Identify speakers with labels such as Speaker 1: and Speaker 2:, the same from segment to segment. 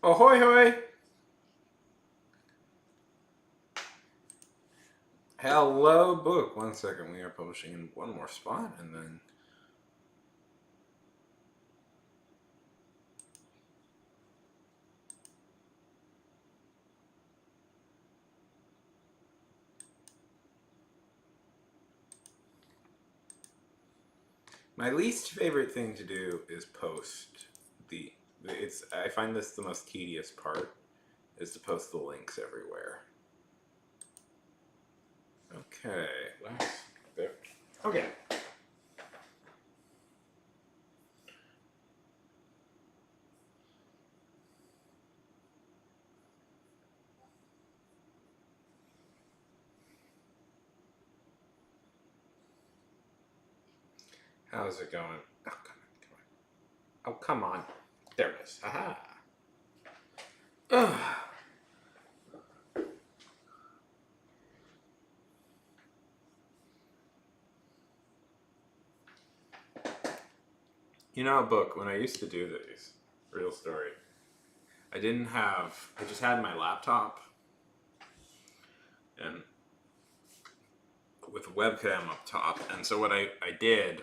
Speaker 1: Ahoy hoy! Hello book. 1 second, we are publishing in one more spot and then my least favorite thing to do is post the I find this the most tedious part is to post the links everywhere. Okay, there. Okay. How's it going? Oh, come on, come on. Oh, come on. There it is. Aha. Ugh. You know, a book, when I used to do these, real story, I just had my laptop and with a webcam up top. And so what I did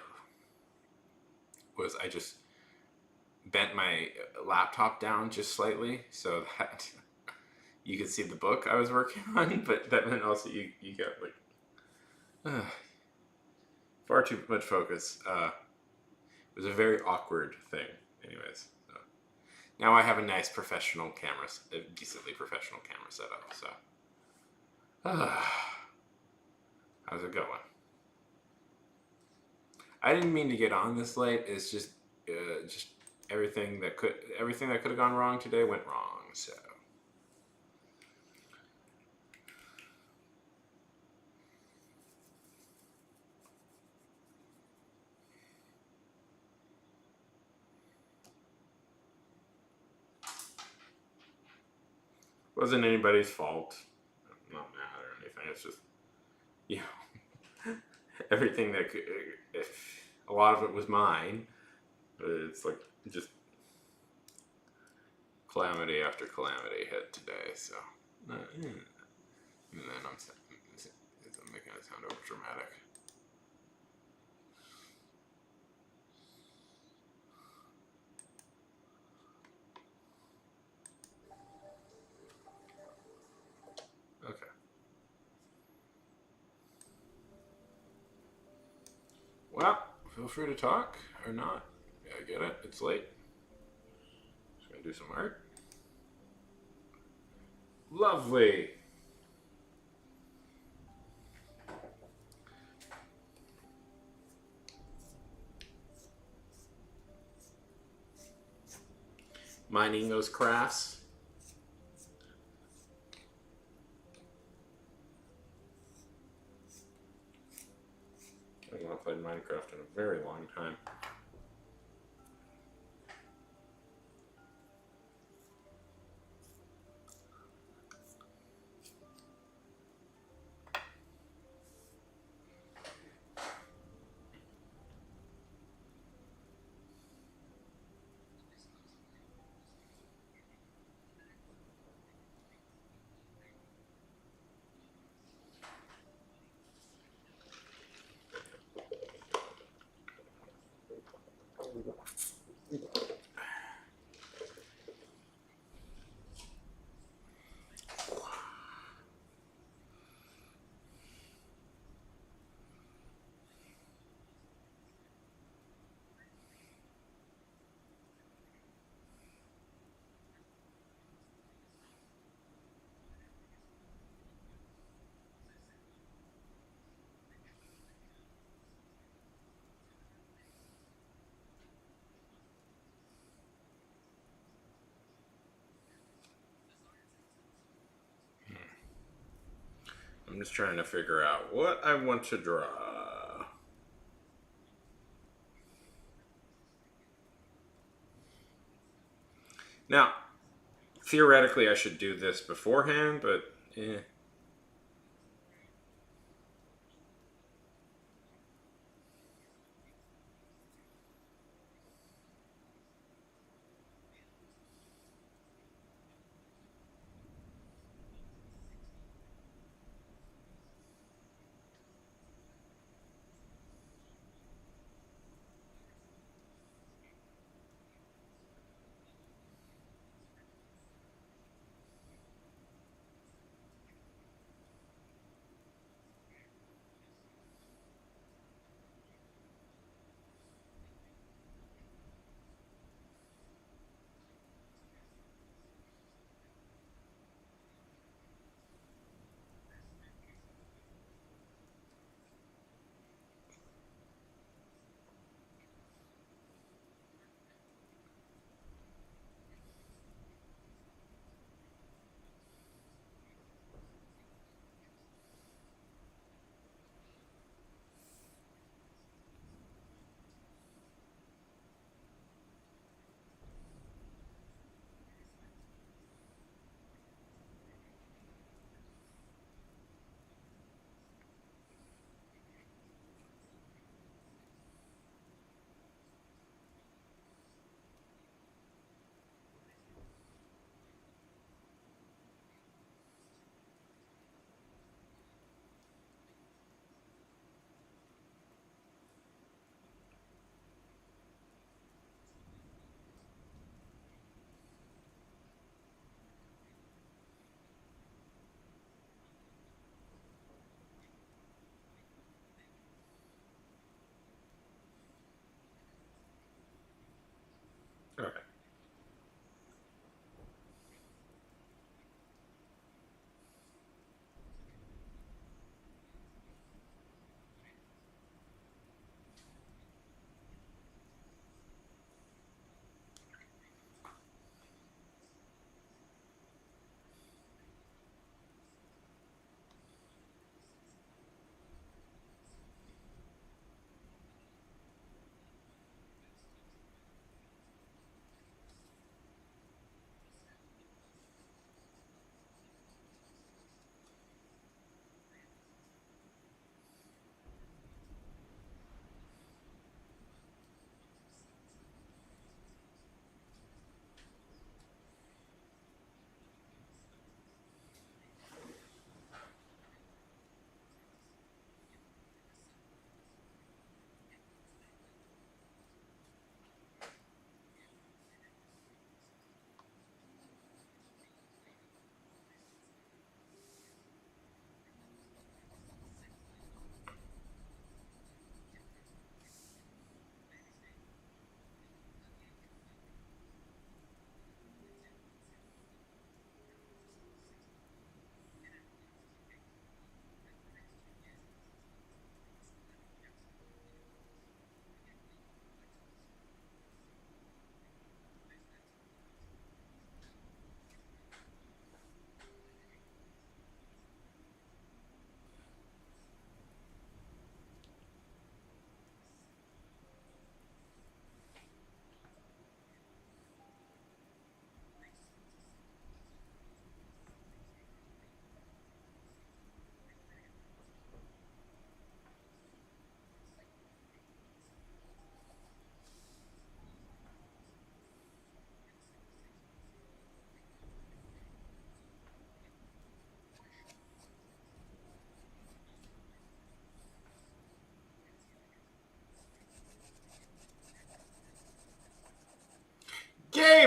Speaker 1: was I just bent my laptop down just slightly so that you could see the book I was working on, but that meant also you get like far too much focus. It was a very awkward thing. Anyways, so now I have a nice professional camera, a decently professional camera setup. So, how's it going? I didn't mean to get on this late. It's just everything that could have gone wrong today went wrong. So. Wasn't anybody's fault. I'm not mad or anything. It's just, you know, everything that could, if a lot of it was mine, but it's like just calamity after calamity hit today. So, and then I'm making it sound over dramatic. Okay. Well, feel free to talk or not. Yeah, I get it. It's late. Just gonna do some art. Lovely. Mining those crafts. I've not played Minecraft in a very long time. I'm just trying to figure out what I want to draw. Now, theoretically, I should do this beforehand, but eh.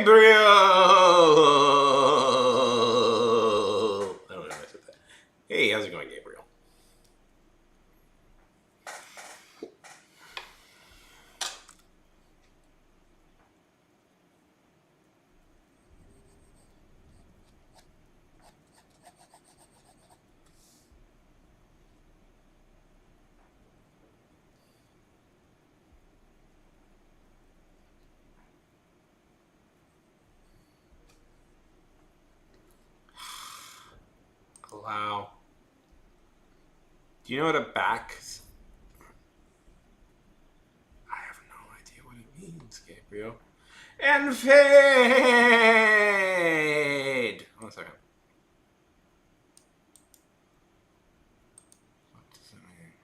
Speaker 1: Gabriel! I don't know how I said that. Hey, how's it going, Gabriel? Allow. Do you know what a back... I have no idea what it means, Gabriel. And fade! 1 second. What does it mean?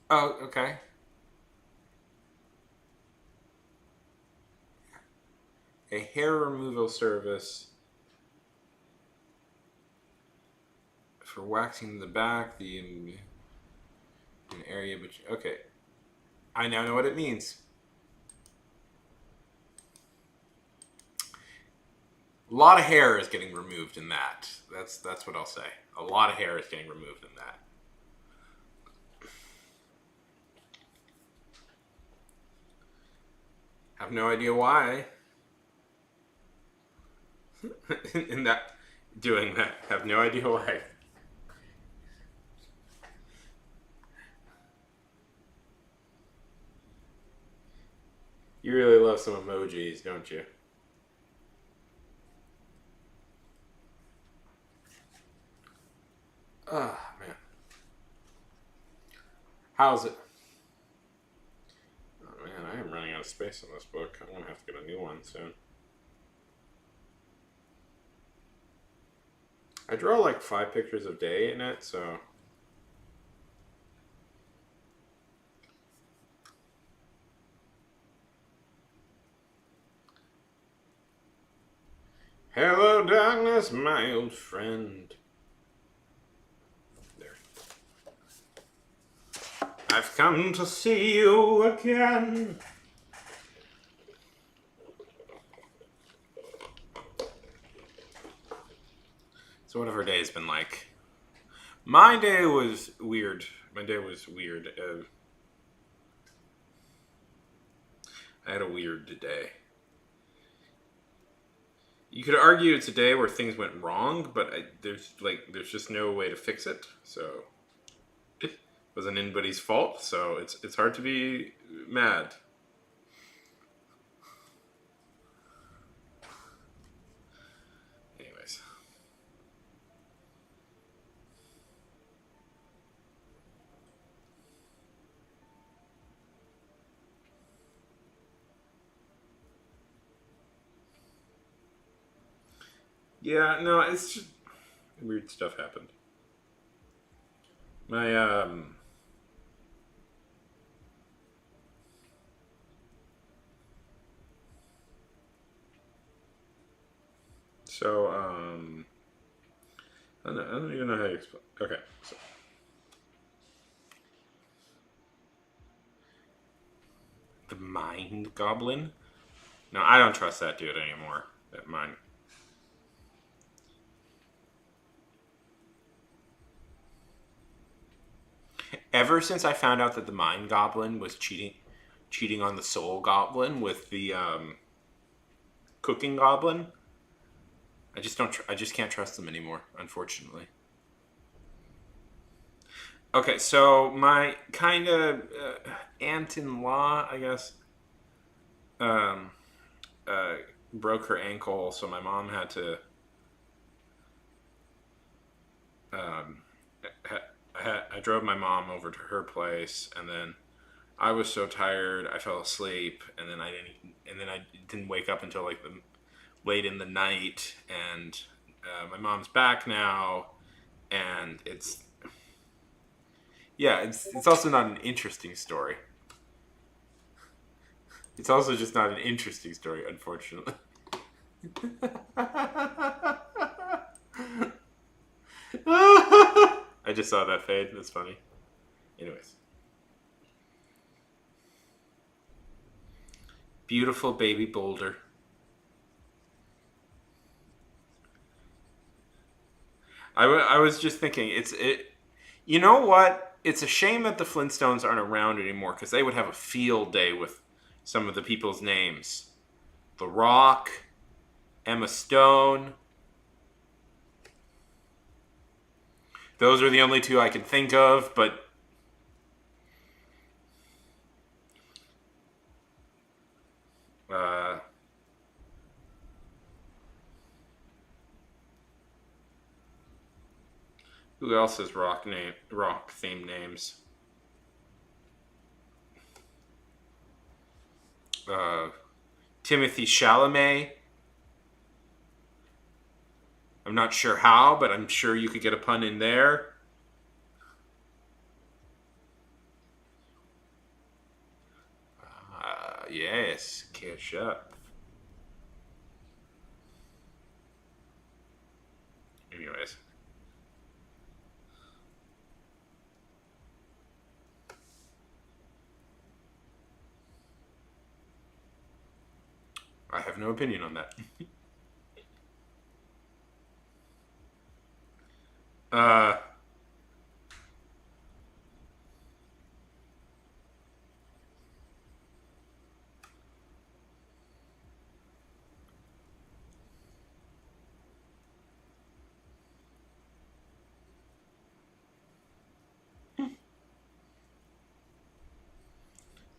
Speaker 1: Oh, okay. A hair removal service for waxing the back, the an area, but okay. I now know what it means. A lot of hair is getting removed in that. That's what I'll say. A lot of hair is getting removed in that. Have no idea why. In that, doing that, have no idea why. You really love some emojis, don't you? Ah, man. How's it? Oh, man, I am running out of space on this book. I'm going to have to get a new one soon. I draw like 5 pictures a day in it, so... Hello, darkness, my old friend. There. I've come to see you again. So what have her days been like? My day was weird. I had a weird day. You could argue it's a day where things went wrong, but there's just no way to fix it. So it wasn't anybody's fault. So it's hard to be mad. Anyways. Yeah, no, it's just weird stuff happened. My so I don't even know how to explain. Okay, so the Mind Goblin. No, I don't trust that dude anymore. That mind. Ever since I found out that the Mind Goblin was cheating on the Soul Goblin with the Cooking Goblin, I just don't. I just can't trust them anymore, unfortunately. Okay, so my kind of aunt-in-law, I guess, um, uh, broke her ankle, so my mom had to. Um, I drove my mom over to her place, and then I was so tired, I fell asleep, and then I didn't wake up until like the late in the night, and my mom's back now, and it's also not an interesting story. It's also just not an interesting story, unfortunately. I just saw that fade. That's funny. Anyways. Beautiful baby boulder. I was just thinking, it. You know what? It's a shame that the Flintstones aren't around anymore because they would have a field day with some of the people's names. The Rock, Emma Stone. Those are the only two I can think of, but uh, who else has rock themed names? Uh, Timothy Chalamet. I'm not sure how, but I'm sure you could get a pun in there. Yes, cash up. Anyways, I have no opinion on that. uh,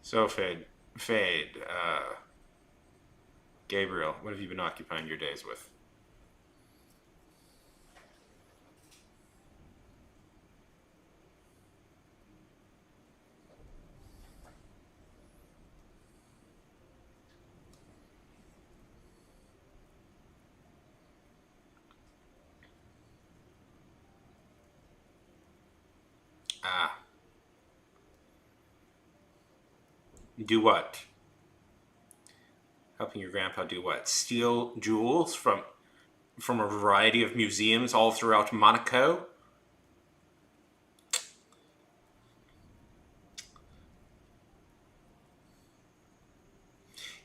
Speaker 1: so Fade, Gabriel, what have you been occupying your days with? Ah, do what? Helping your grandpa do what? Steal jewels from a variety of museums all throughout Monaco?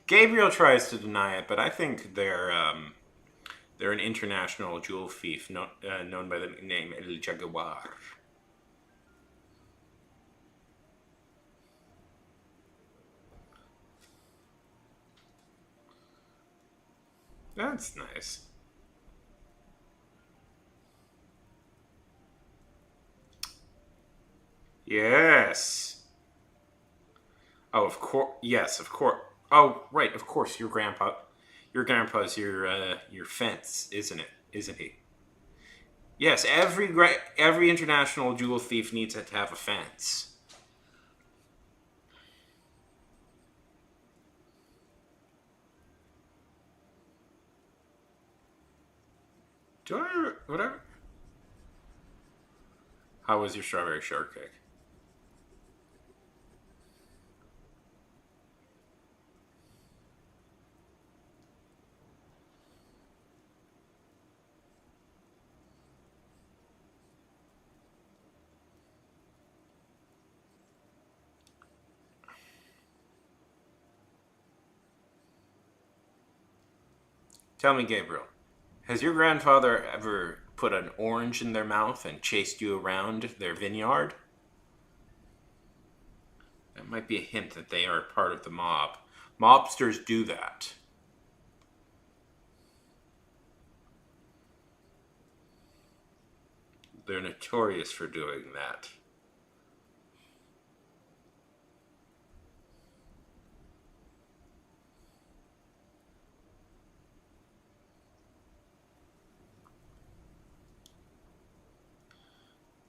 Speaker 1: Gabriel tries to deny it, but I think they're an international jewel thief known by the name El Jaguar. That's nice. Yes. Oh, of course. Yes, of course. Oh, right. Of course, your grandpa. Your grandpa's your fence, isn't it? Isn't he? Yes. Every international jewel thief needs to have a fence. Do I whatever? How was your strawberry shortcake? Tell me, Gabriel, has your grandfather ever put an orange in their mouth and chased you around their vineyard? That might be a hint that they are part of the mob. Mobsters do that. They're notorious for doing that.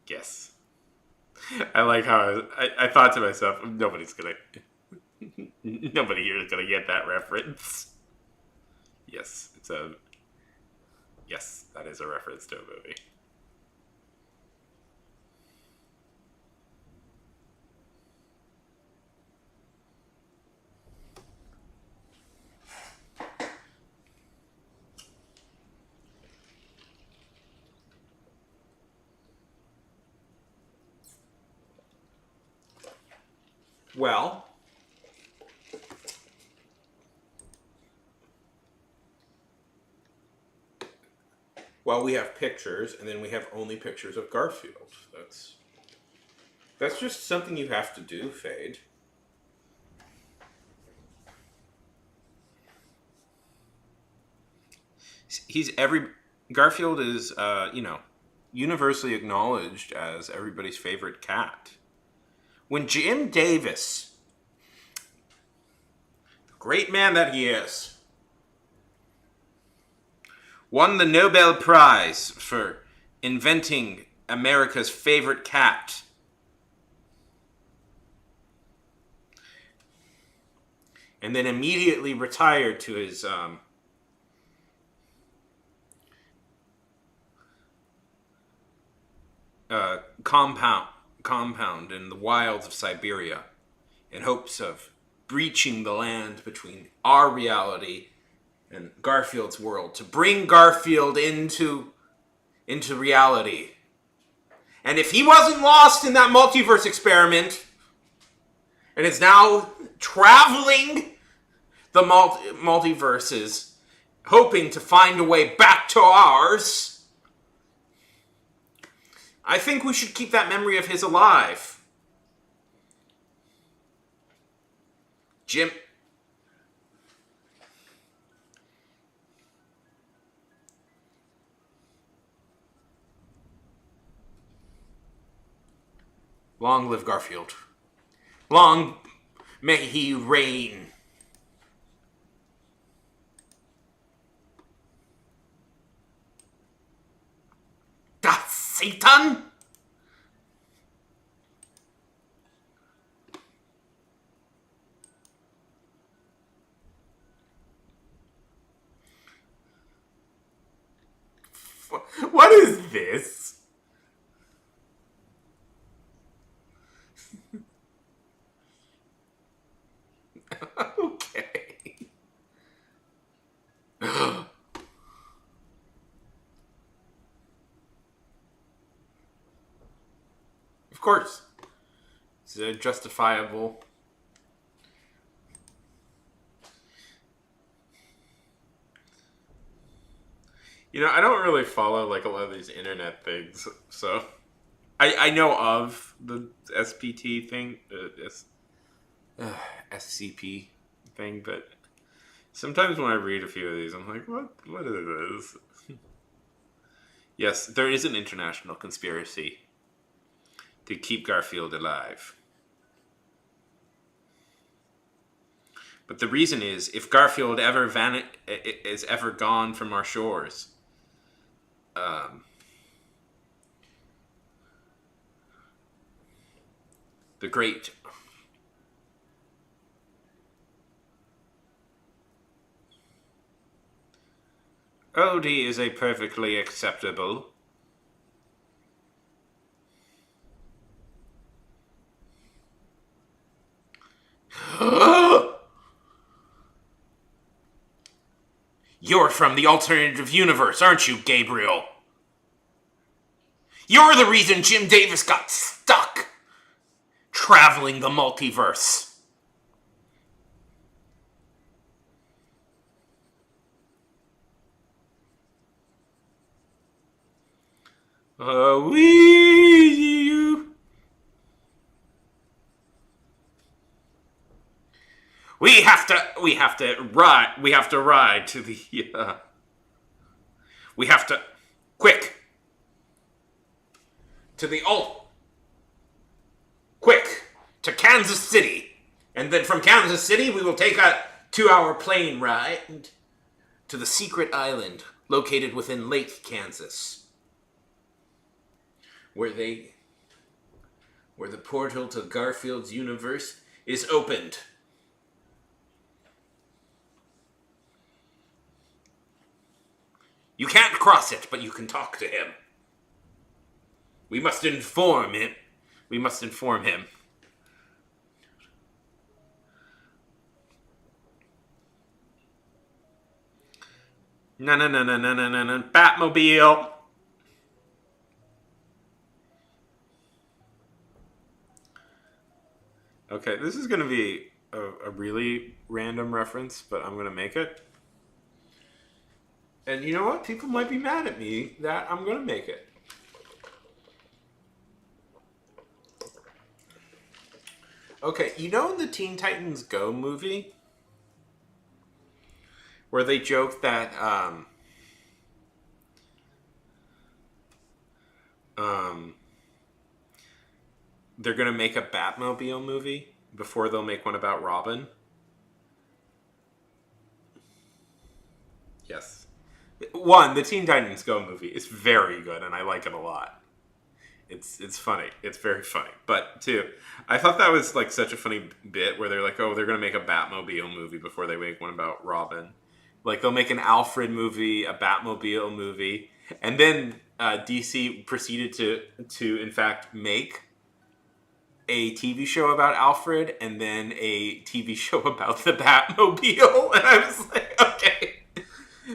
Speaker 1: Yes. I like how I thought to myself, nobody here is gonna get that reference. Yes, yes, that is a reference to a movie. Well, Well, we have pictures, and then we have only pictures of Garfield. That's just something you have to do, Fade. Garfield is, universally acknowledged as everybody's favorite cat. When Jim Davis, great man that he is, won the Nobel Prize for inventing America's favorite cat, and then immediately retired to his compound in the wilds of Siberia, in hopes of breaching the land between our reality and Garfield's world, to bring Garfield into reality. And if he wasn't lost in that multiverse experiment, and is now traveling the multiverses, hoping to find a way back to ours, I think we should keep that memory of his alive. Jim. Long live Garfield. Long may he reign. Das Satan! What is this? Okay. Of course. It's justifiable. I don't really follow like a lot of these internet things, so I know of the SPT thing, SCP thing, but sometimes when I read a few of these, I'm like, what is this? Yes, there is an international conspiracy to keep Garfield alive. But the reason is, if Garfield is ever gone from our shores, the great Odie is a perfectly acceptable. You're from the alternative universe, aren't you, Gabriel? You're the reason Jim Davis got stuck traveling the multiverse. We have to ride to the, we have to, quick, to the quick, to Kansas City. And then from Kansas City, we will take a 2-hour plane ride to the secret island located within Lake Kansas, where the portal to Garfield's universe is opened. You can't cross it, but you can talk to him. We must inform him. No, Batmobile. Okay, this is going to be a really random reference, but I'm going to make it. And you know what? People might be mad at me that I'm gonna make it. Okay, you know in the Teen Titans Go movie where they joke that um, they're gonna make a Batmobile movie before they'll make one about Robin. Yes. One, the Teen Titans Go movie is very good, and I like it a lot. It's funny. It's very funny. But two, I thought that was like such a funny bit where they're like, oh, they're gonna make a Batmobile movie before they make one about Robin. Like they'll make an Alfred movie, a Batmobile movie, and then DC proceeded to in fact make a TV show about Alfred and then a TV show about the Batmobile, and I was like,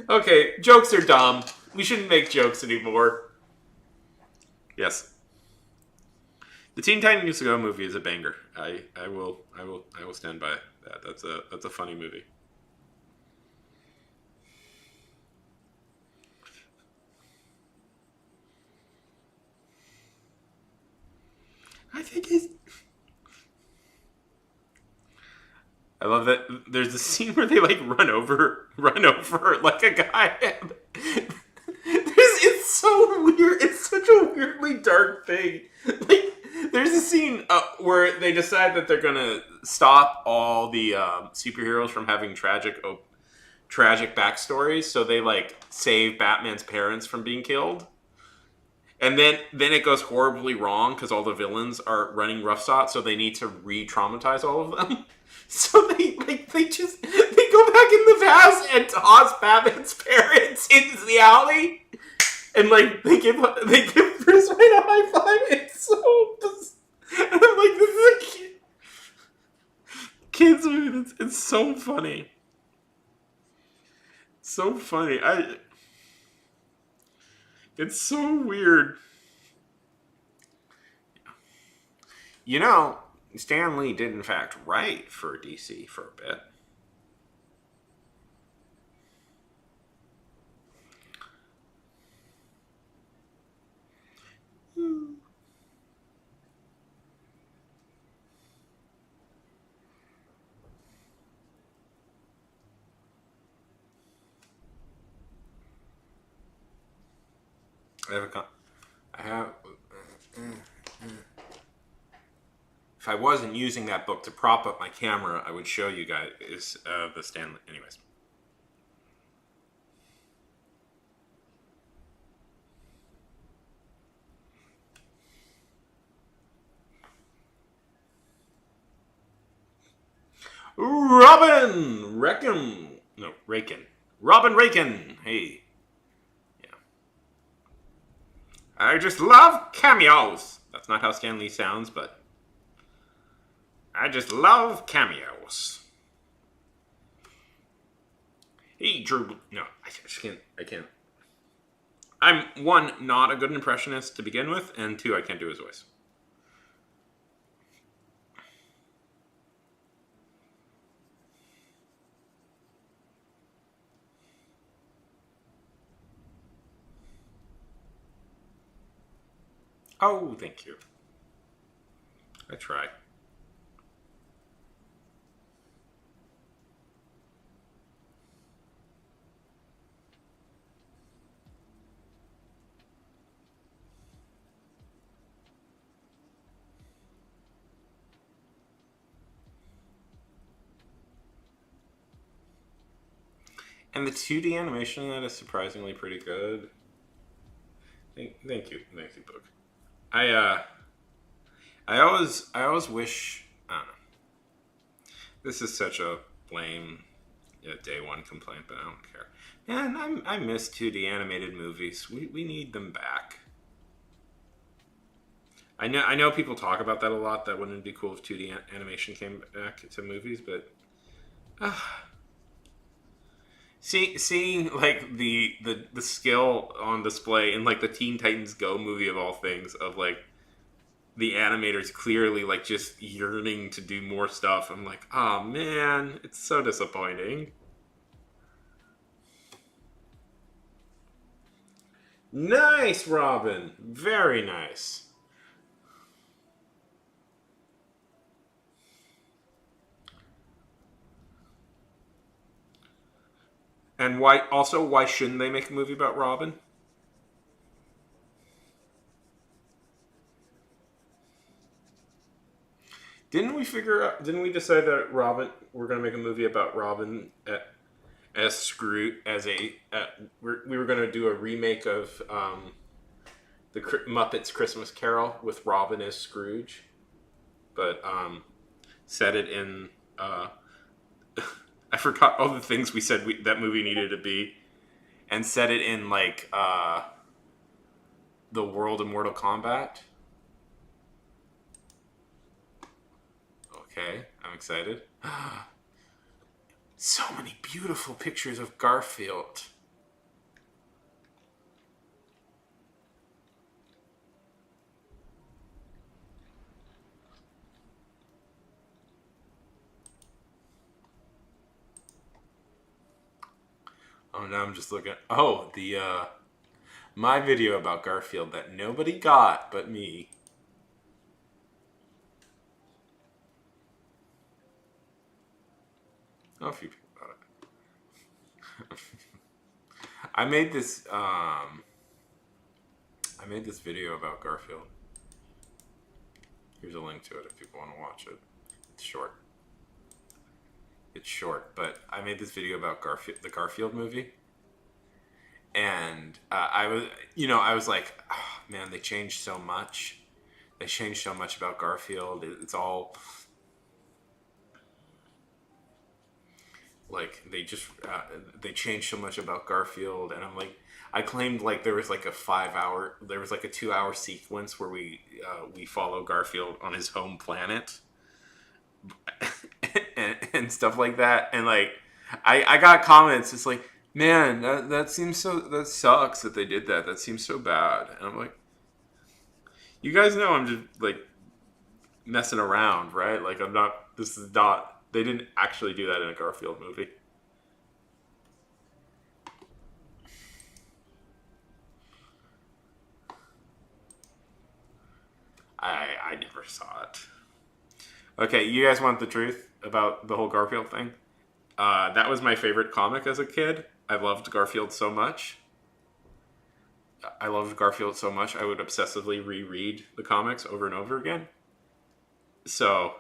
Speaker 1: okay, jokes are dumb. We shouldn't make jokes anymore. Yes. The Teen Titans Go movie is a banger. I will stand by that. That's a funny movie. I think he's. I love that. There's a scene where they like run over like a guy. It's so weird. It's such a weirdly dark thing. Like, there's a scene where they decide that they're gonna stop all the superheroes from having tragic backstories. So they like save Batman's parents from being killed. And then it goes horribly wrong because all the villains are running rough spots, so they need to re-traumatize all of them. So they go back in the past and toss Batman's parents into the alley, and like they give Bruce Wayne a high five. It's so bizarre. And I'm like, this is a kids movie. It's so funny. So funny. It's so weird. You know, Stan Lee did in fact write for DC for a bit. I have a I have. If I wasn't using that book to prop up my camera, I would show you guys the Stanley. Anyways. Robin Reckon. No, Rakin. Robin Rakin. Hey. Yeah. I just love cameos. That's not how Stan Lee sounds, but I just love cameos. Hey, Drew. No, I just can't. I can't. I'm, one, not a good impressionist to begin with, and two, I can't do his voice. Oh, thank you. I try. And the 2D animation in that is surprisingly pretty good. Thank you, book. I always wish. I don't know. This is such a lame day one complaint, but I don't care. Man, I miss 2D animated movies. We need them back. I know people talk about that a lot. That wouldn't it be cool if 2D animation came back to movies, but seeing like the skill on display in like the Teen Titans Go movie of all things of like the animators clearly like just yearning to do more stuff. I'm like, oh man, it's so disappointing. Nice, Robin. Very nice. And why? Also, why shouldn't they make a movie about Robin? Didn't we figure out? Didn't we decide that Robin? We're gonna make a movie about Robin as Scrooge as a. We were gonna do a remake of the Muppets Christmas Carol with Robin as Scrooge, but set it in. I forgot all the things we said that movie needed to be, and set it in like the world of Mortal Kombat. Okay, I'm excited. So many beautiful pictures of Garfield. Oh, now I'm just looking. Oh, the my video about Garfield that nobody got but me. Oh, a few people got it. I made this. I made this video about Garfield. Here's a link to it if people want to watch it. It's short. It's short, but I made this video about Garfield, the Garfield movie, and I was like, oh, man, they changed so much. They changed so much about Garfield. It's all like they changed so much about Garfield, and I'm like, I claimed like there was like there was like a 2 hour sequence where we follow Garfield on his home planet, and stuff like that, and like I got comments. It's like, man, that seems that sucks that they did that. That seems so bad, and I'm like, you guys know I'm just like messing around, right? Like I'm not. This is not. They didn't actually do that in a Garfield movie. I never saw it. Okay, you guys want the truth about the whole Garfield thing? That was my favorite comic as a kid. I loved Garfield so much. I loved Garfield so much. I would obsessively reread the comics over and over again. So,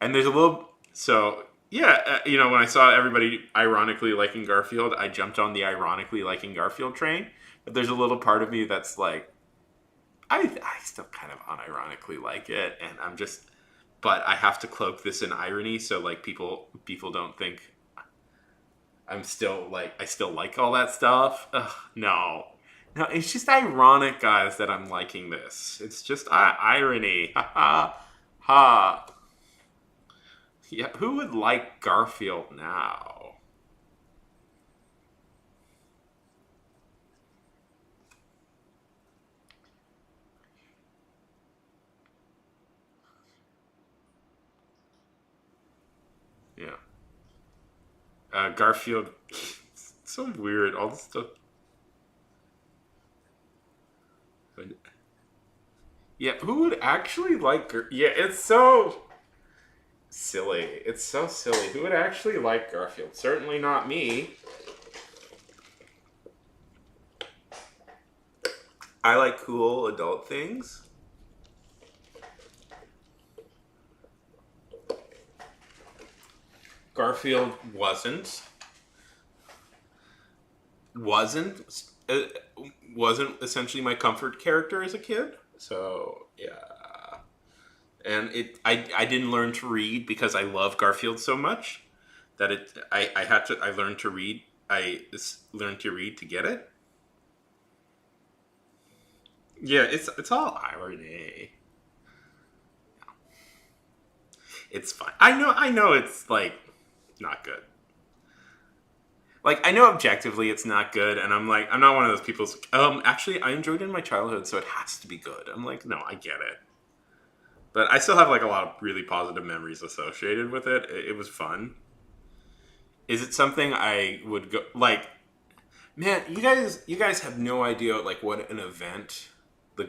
Speaker 1: and there's a little. So, yeah, when I saw everybody ironically liking Garfield, I jumped on the ironically liking Garfield train. But there's a little part of me that's like, I still kind of unironically like it, and I'm just, but I have to cloak this in irony so like people don't think I'm still like I still like all that stuff. Ugh, no, no, it's just ironic, guys, that I'm liking this. It's just irony. Ha ha ha. Yeah, who would like Garfield now? Yeah, Garfield. It's so weird. All this stuff. Yeah, who would actually like? Yeah, it's so silly. It's so silly. Who would actually like Garfield? Certainly not me. I like cool adult things. Garfield wasn't uh, wasn't essentially my comfort character as a kid. So yeah, and I didn't learn to read because I love Garfield so much that I had to I learned to read learned to read to get it. Yeah, it's all irony. It's fine. I know it's like not good. Like I know objectively it's not good, and I'm like I'm not one of those people. Actually, I enjoyed it in my childhood, so it has to be good. I'm like, no, I get it, but I still have like a lot of really positive memories associated with it. It was fun. Is it something I would go like? Man, you guys have no idea like what an event the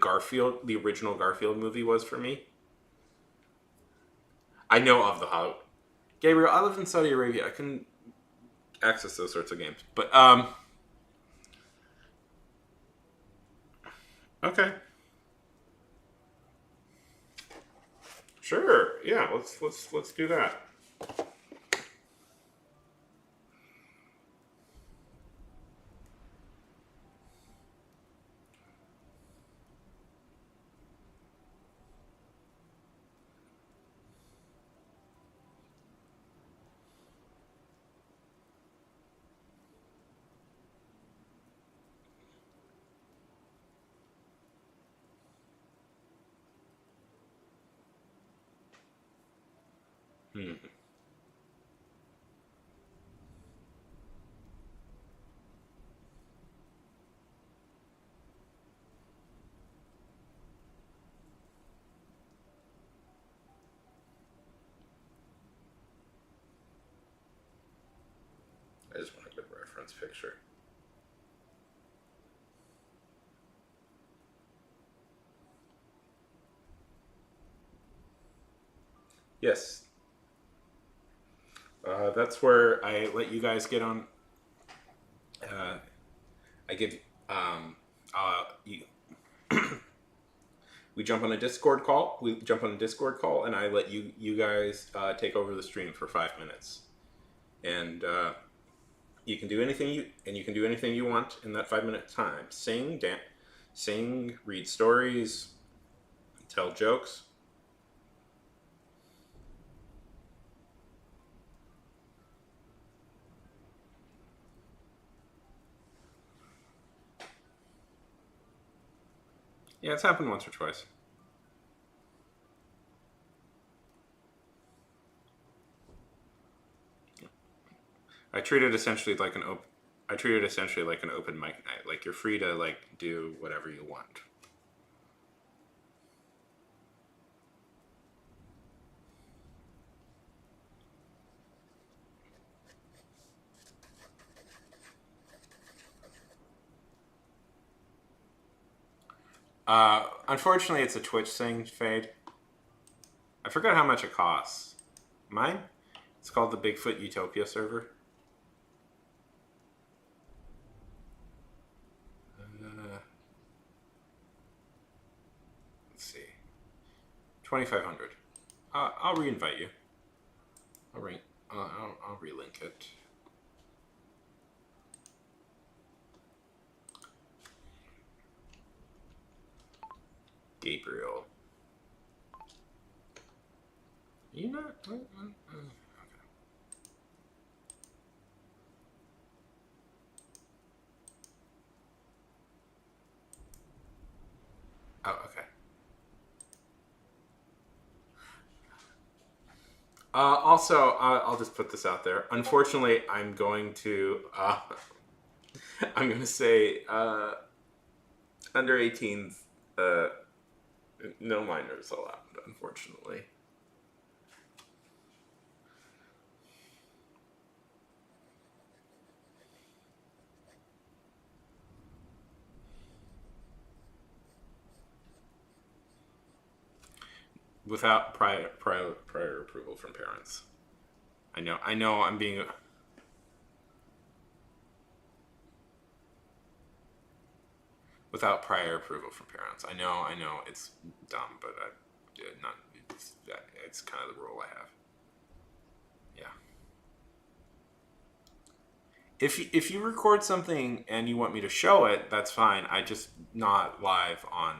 Speaker 1: original Garfield movie was for me. I know of the Hollywood. Gabriel, I lived in Saudi Arabia. I couldn't access those sorts of games. But okay. Sure. Yeah, let's do that. Hmm. I just want a good reference picture. Yes. That's where I let you guys get on. Uh, I give. Um, you, we jump on a Discord call. We jump on a Discord call, and I let you guys take over the stream for 5 minutes, and you can do anything you want in that 5 minute time. Sing, read stories, tell jokes. Yeah, it's happened once or twice. I treat it essentially like an open. I treat it essentially like an open mic night. Like you're free to like do whatever you want. Unfortunately, it's a Twitch thing, Fade. I forgot how much it costs. Mine? It's called the Bigfoot Utopia server. Uh, let's see, 2,500. I'll re-invite you. I'll re I'll relink it. Gabriel. You not? Oh, okay. Also, I'll just put this out there. Unfortunately, I'm going to I'm going to say under 18s, no minors allowed. Unfortunately, without prior approval from parents. I know. I'm being without prior approval from parents. I know. It's dumb, but not. It's kind of the rule I have. Yeah. If you record something and you want me to show it, that's fine. I just not live on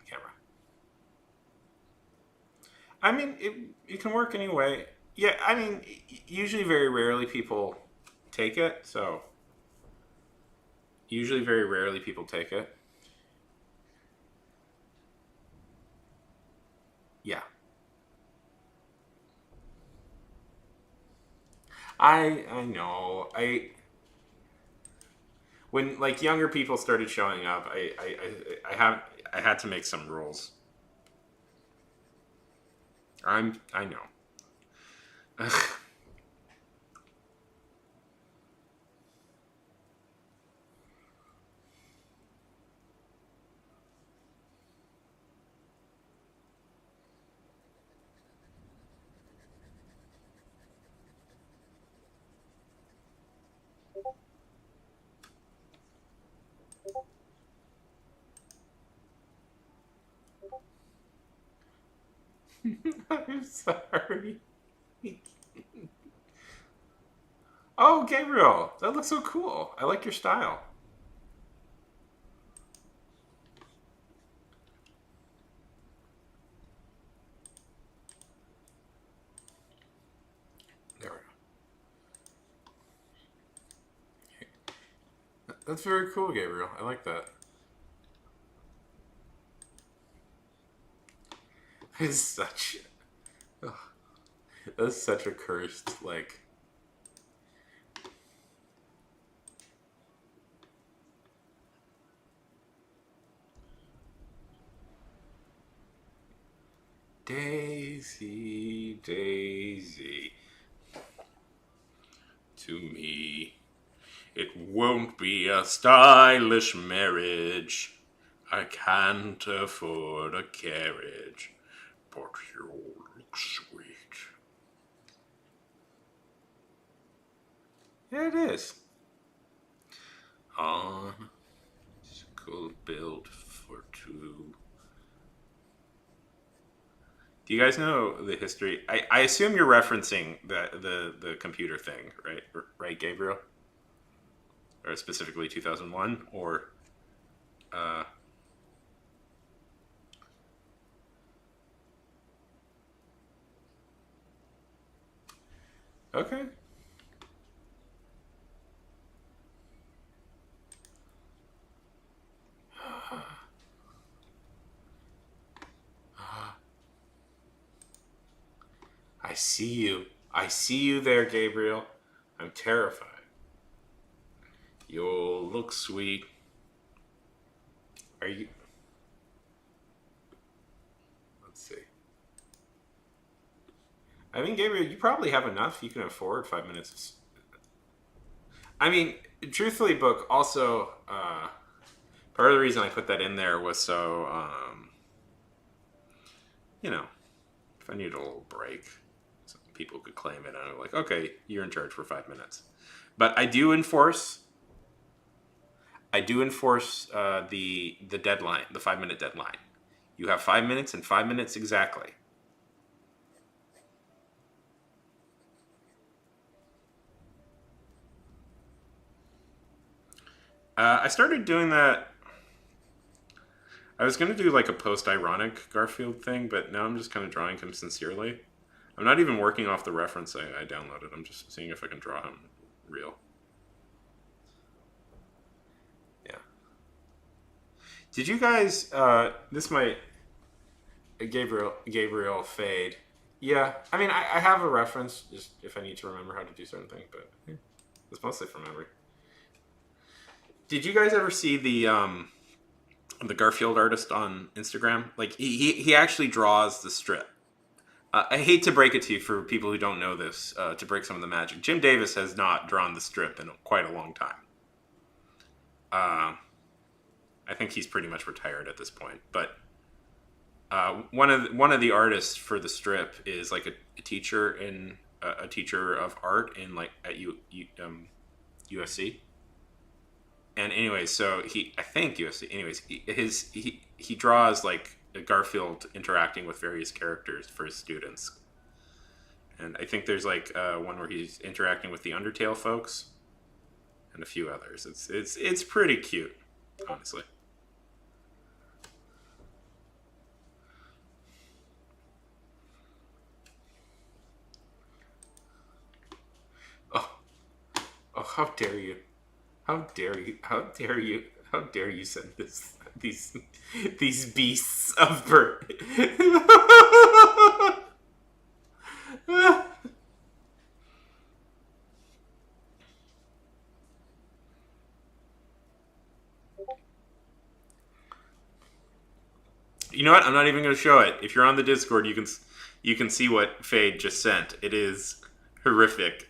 Speaker 1: camera. I mean, it can work anyway. Yeah, I mean, usually very rarely people take it. So usually very rarely people take it. Yeah, I know. When like younger people started showing up, I had to make some rules. I know. I'm sorry. Oh, Gabriel, that looks so cool. I like your style. There we go. That's very cool, Gabriel. I like that. It's such. Ugh, that's such a cursed like. Daisy, Daisy. To me, it won't be a stylish marriage. I can't afford a carriage, but you look sweet. Yeah, it is. On school build for two. Do you guys know the history? I assume you're referencing the computer thing, right? Right, Gabriel? Or specifically 2001? Or. Uh, okay. I see you. I see you there, Gabriel. I'm terrified. You'll look sweet. Are you. Let's see. I mean, Gabriel, you probably have enough. You can afford 5 minutes. I mean, truthfully, book also. Part of the reason I put that in there was so, you know, if I need a little break, so people could claim it. And I'm like, okay, you're in charge for 5 minutes. But I do enforce the deadline, the 5 minute deadline. You have 5 minutes and 5 minutes exactly. I started doing that. I was going to do like a post ironic Garfield thing, but now I'm just kind of drawing him sincerely. I'm not even working off the reference I downloaded. I'm just seeing if I can draw him real. Yeah. Did you guys? This might Gabriel fade. Yeah. I mean, I have a reference just if I need to remember how to do certain things, but it's mostly from memory. Did you guys ever see the Garfield artist on Instagram? Like he actually draws the strip. I hate to break it to you for people who don't know this, to break some of the magic. Jim Davis has not drawn the strip in quite a long time. Uh, I think he's pretty much retired at this point. But one of the artists for the strip is like a teacher in a teacher of art in like at USC. And anyways, so I think USC. Anyways, he draws like Garfield interacting with various characters for his students. And I think there's like one where he's interacting with the Undertale folks and a few others. It's pretty cute, honestly. Oh, oh, how dare you! How dare you! How dare you! How dare you send these beasts of bird? You know what? I'm not even going to show it. If you're on the Discord, you can see what Fade just sent. It is horrific.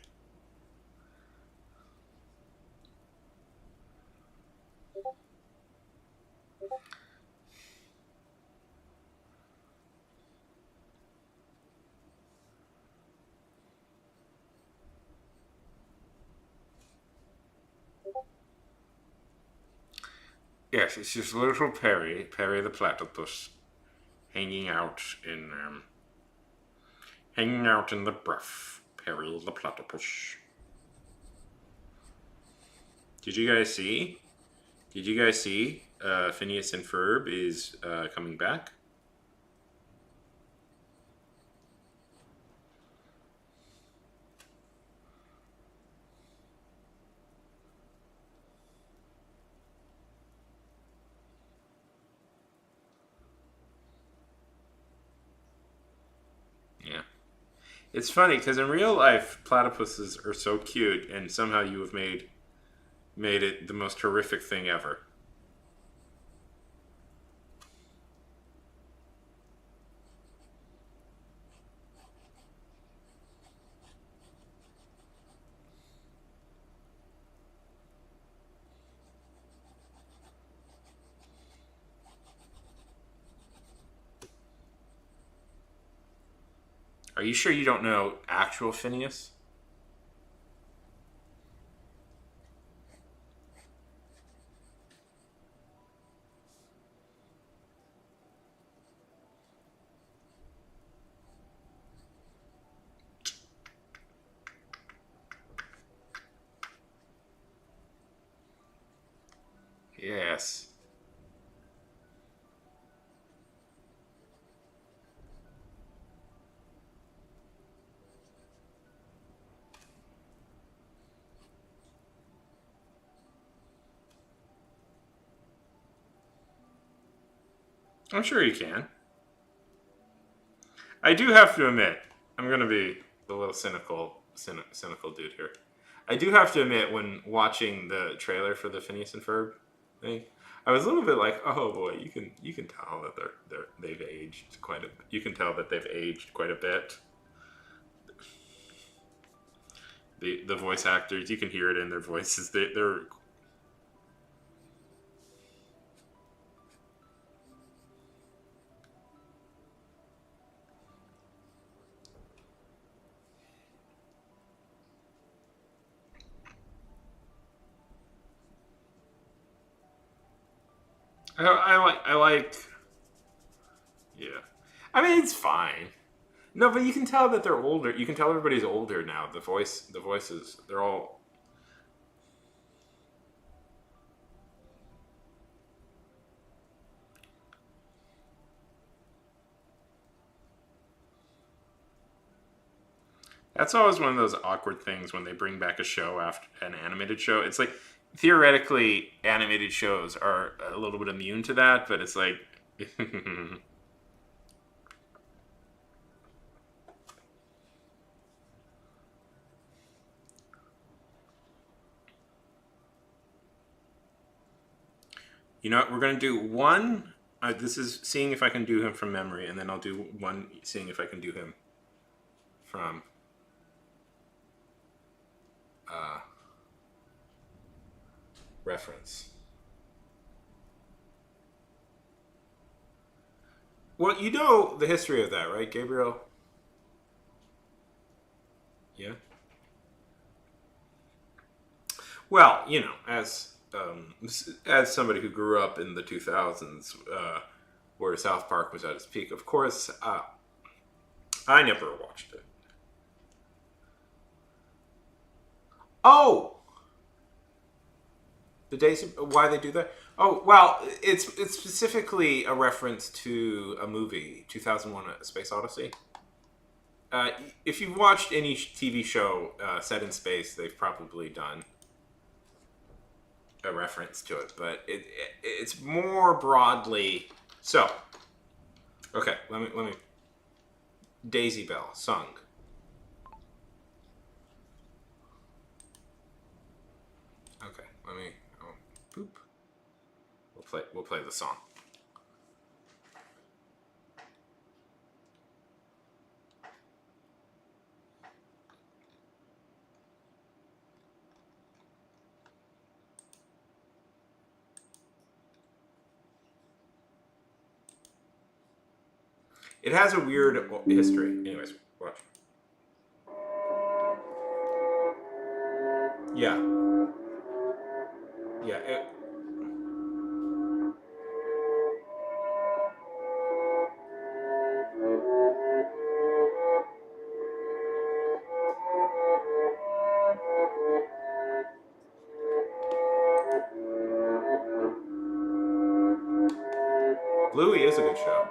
Speaker 1: Yes, it's just little Perry the platypus, hanging out in Hanging out in the breath, Perry the platypus. Did you guys see? Did you guys see? Phineas and Ferb is coming back. Yeah. It's funny because in real life, platypuses are so cute, and somehow you have made it the most horrific thing ever. Are you sure you don't know actual Phineas? Yes. I'm sure you can. I do have to admit, I'm going to be the little cynical dude here. I do have to admit, when watching the trailer for the Phineas and Ferb thing, I was a little bit like, oh boy, you can tell that they've aged quite a. You can tell that they've aged quite a bit. The voice actors, you can hear it in their voices. They're. I like. Yeah, I mean it's fine. No, but you can tell that they're older. You can tell everybody's older now. The voices, they're all. That's always one of those awkward things when they bring back a show after an animated show. It's like theoretically, animated shows are a little bit immune to that, but it's like. You know what? We're gonna do one. This is seeing if I can do him from memory, and then I'll do one seeing if I can do him from uh, reference. Well, you know the history of that, right, Gabriel? Yeah. Well, as somebody who grew up in the 2000s, where South Park was at its peak, of course, I never watched it. Oh, the days. Why they do that? Oh, well, it's specifically a reference to a movie, 2001: A Space Odyssey. Uh, if you've watched any TV show set in space, they've probably done a reference to it, but it's more broadly. So, okay, let me. Daisy Bell sung. Okay, let me. Oh, boop. We'll play the song. It has a weird history. Anyways, watch. Yeah, yeah. Bluey is a good show.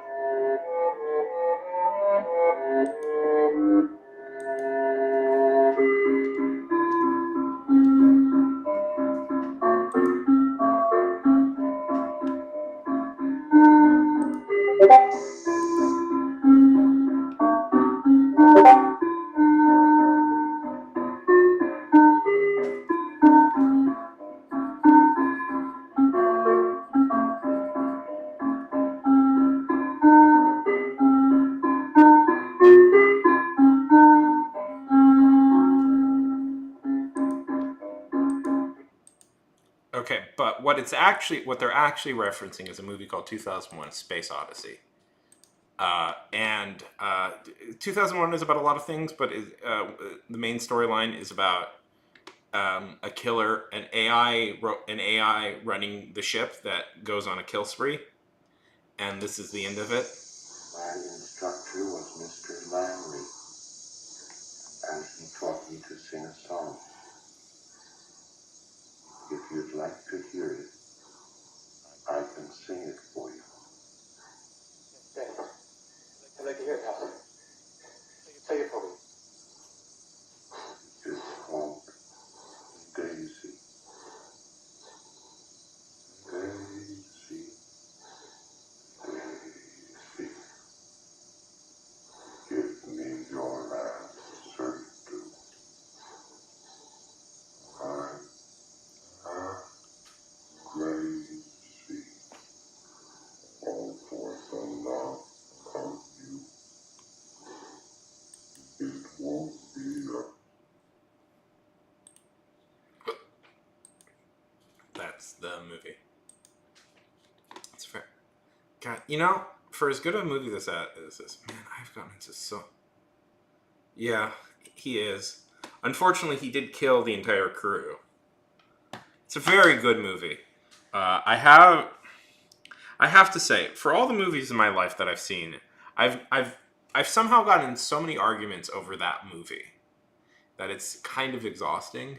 Speaker 1: Okay, but what they're actually referencing is a movie called 2001: Space Odyssey. And 2001 is about a lot of things, but the main storyline is about a killer, an AI running the ship that goes on a kill spree, and this is the end of it.
Speaker 2: My instructor was Mr. Langley, and he taught me to sing a song. If you'd like to hear it, I can sing it for you.
Speaker 3: Thanks. I'd like to hear it, Hal. Sing it for me.
Speaker 2: It's called Daisy. Daisy. Daisy. Give me your answer to I'm crazy. All for the love of you. It won't be a
Speaker 1: That's the movie. It's fair. God, for as good a movie as this, man, I've gotten into so. Yeah, he is. Unfortunately, he did kill the entire crew. It's a very good movie. I have to say, for all the movies in my life that I've seen, I've somehow gotten in so many arguments over that movie that it's kind of exhausting.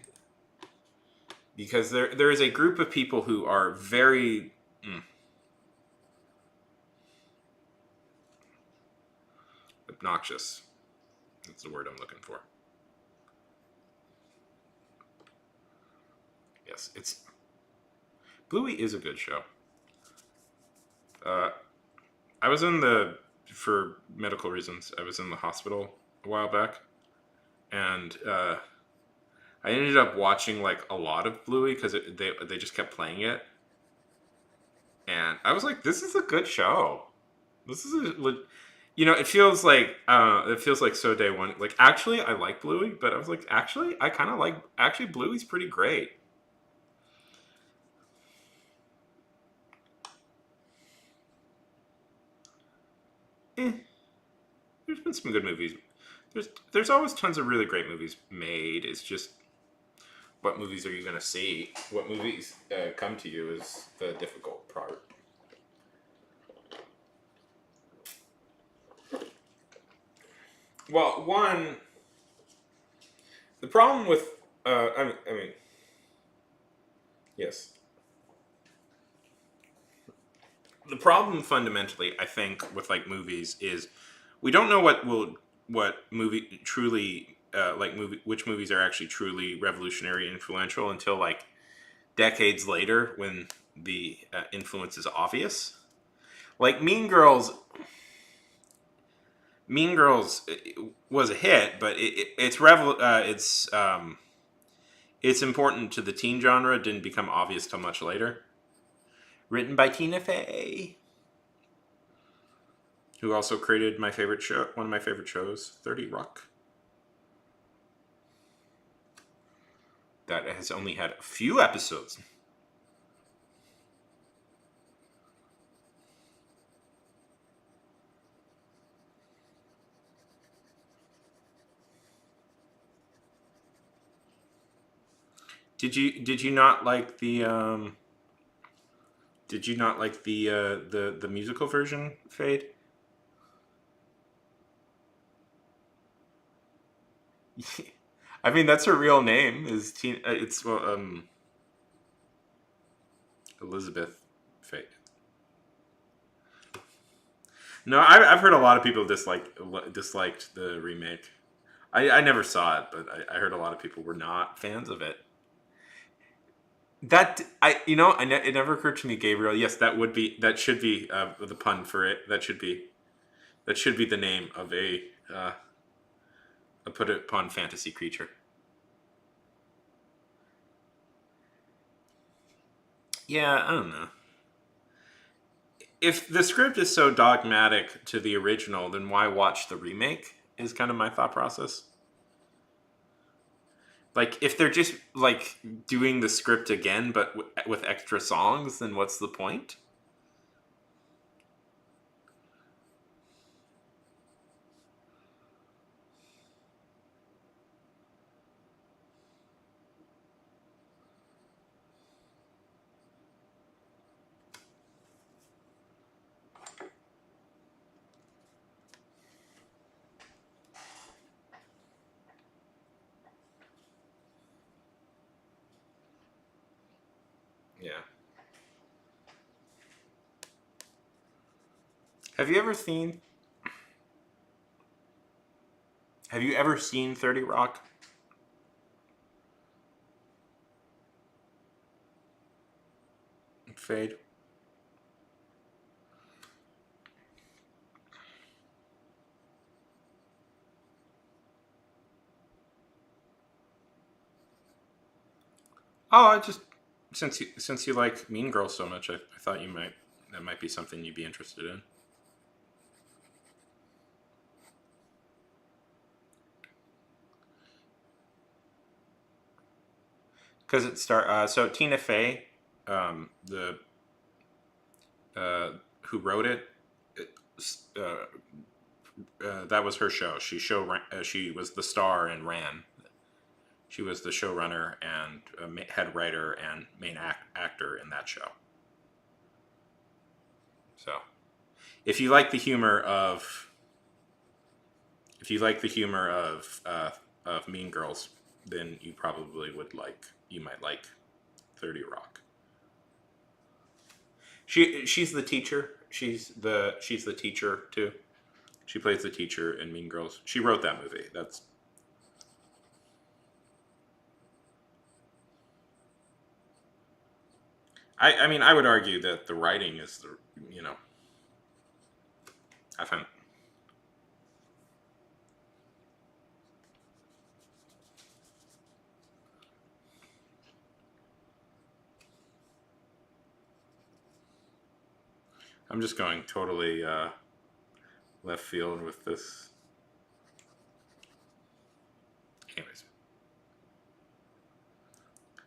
Speaker 1: Because there is a group of people who are very obnoxious. That's the word I'm looking for. Yes, Bluey is a good show. I was for medical reasons, I was in the hospital a while back, and I ended up watching like a lot of Bluey because they just kept playing it, and I was like, this is a good show. This is it feels like so day one. Like actually, I like Bluey, but I was like, actually, I kind of like Bluey's pretty great. There's been some good movies. There's always tons of really great movies made. It's just what movies are you going to see? What movies come to you is the difficult part. Well, the problem with I mean, yes. The problem fundamentally, I think, with like movies is we don't know what movie truly which movies are actually truly revolutionary and influential until like decades later when the influence is obvious. Like Mean Girls was a hit, but it's important to the teen genre. It didn't become obvious till much later. Written by Tina Fey, who also created one of my favorite shows, 30 Rock. That has only had a few episodes. Did you not like the did you not like the musical version, Fade? I mean, that's her real name. It's Elizabeth Fade. No, I've heard a lot of people disliked the remake. I never saw it, but I heard a lot of people were not fans of it. That it never occurred to me, Gabriel. Yes, that should be the pun for it. That should be the name of a put upon fantasy creature. Yeah, I don't know. If the script is so dogmatic to the original, then why watch the remake? Is kind of my thought process. Like, if they're just like doing the script again, but with extra songs, then what's the point? Yeah. Have you ever seen? Have you ever seen 30 Rock? Fade. Oh, I just since you like Mean Girls so much, I thought that might be something you'd be interested in. Because so Tina Fey, the who wrote it, uh, that was her show. She was the star and ran. She was the showrunner and head writer and main actor in that show. So, if you like the humor of of Mean Girls, then you might like 30 Rock. She's the teacher. She's the teacher too. She plays the teacher in Mean Girls. She wrote that movie. That's I mean, I would argue that the writing is I find I'm just going totally left field with this. Anyways,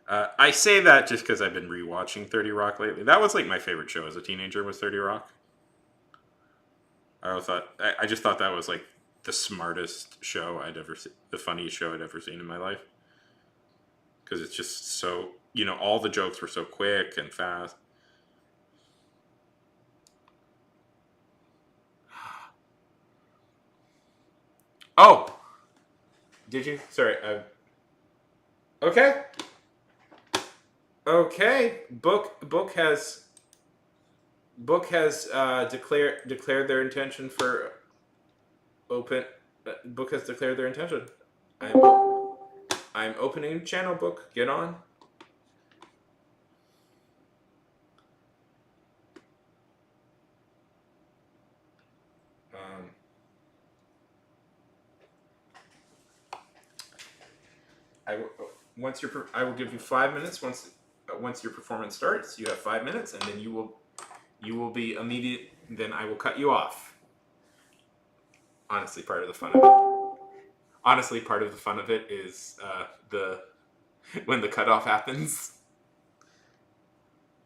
Speaker 1: I say that just because I've been rewatching 30 Rock lately. That was like my favorite show as a teenager was 30 Rock. I just thought that was like the smartest show I'd ever seen, the funniest show I'd ever seen in my life. Because it's just so all the jokes were so quick and fast. Oh, did you? Sorry. Okay. Okay. Book has declared their intention for open. Book has declared their intention. I'm I'm opening channel. Book. Get on. Um, I will, I will give you 5 minutes once your performance starts. You have 5 minutes, and then you will be immediate. Then I will cut you off. Honestly, part of the fun of it. Honestly, part of the fun of it is the when the cutoff happens.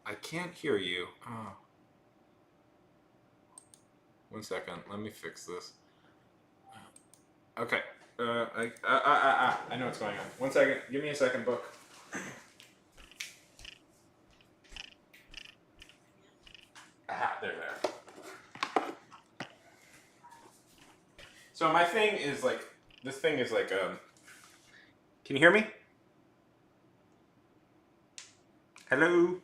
Speaker 1: I can't hear you. Oh. 1 second. Let me fix this. Okay. I know what's going on. 1 second. Give me a second, book. Aha, there. So my thing is like this thing is like Can you hear me? Hello.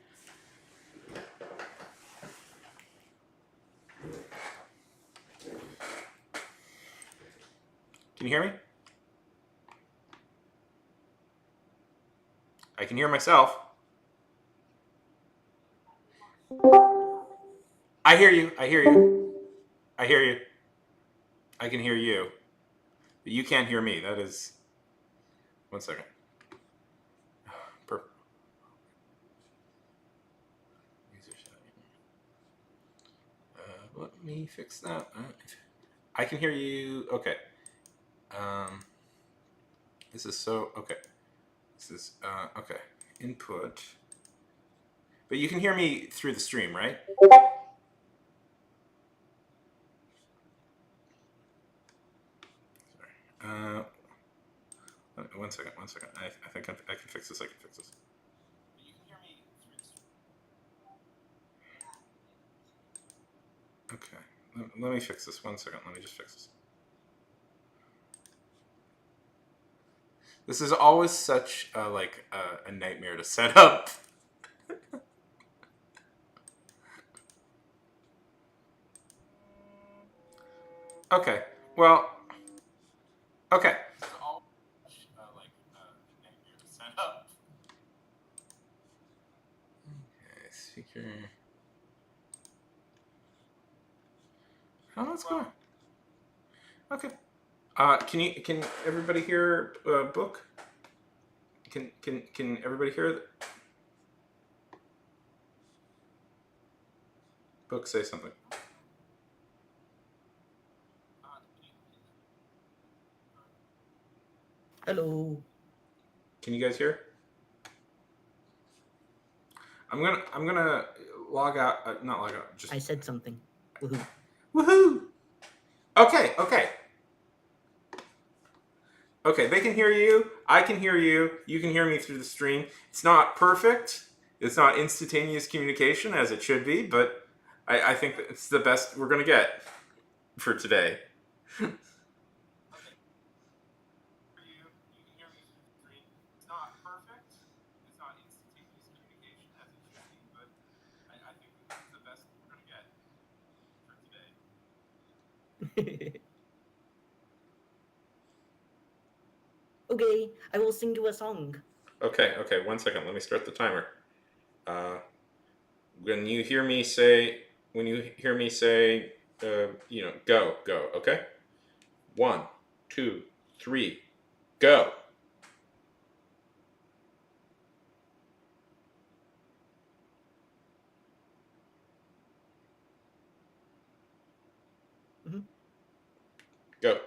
Speaker 1: Can you hear me? I can hear myself. I hear you. I hear you. I hear you. I can hear you. But you can't hear me. That is. One second. Per- let me fix that. I can hear you. Okay. This is so. Okay. This is. Okay. Input. But you can hear me through the stream, right? Sorry. One second. One second. I think I can fix this. I can fix this. You can hear me through the stream. Okay. Let me fix this. One second. Let me just fix this. This is always such a nightmare to set up. Okay. Well. Okay. This is always such a nightmare to set up. Okay. Speaker. Oh, that's going. Okay. Can everybody hear book? Can everybody hear book say something?
Speaker 4: Hello.
Speaker 1: Can you guys hear? I'm gonna log out. Not log out. Just
Speaker 4: I said something. Woohoo.
Speaker 1: woohoo. Okay. Okay. Okay, they can hear you. I can hear you. You can hear me through the stream. It's not perfect. It's not instantaneous communication as it should be, but I think that it's the best we're going to get for today.
Speaker 4: Okay, I will sing you a song.
Speaker 1: Okay, 1 second. Let me start the timer. When you hear me say, go, okay? 1, 2, 3, go.
Speaker 4: Mm-hmm.
Speaker 1: Go.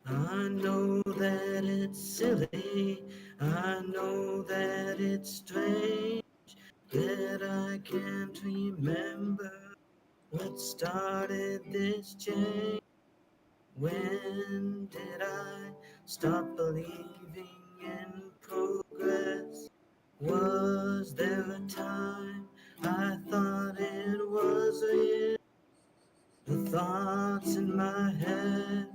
Speaker 4: I know that it's silly. I know that it's strange that I can't remember what started this change. When did I stop believing in progress? Was there a time I thought it was real? The thoughts in my head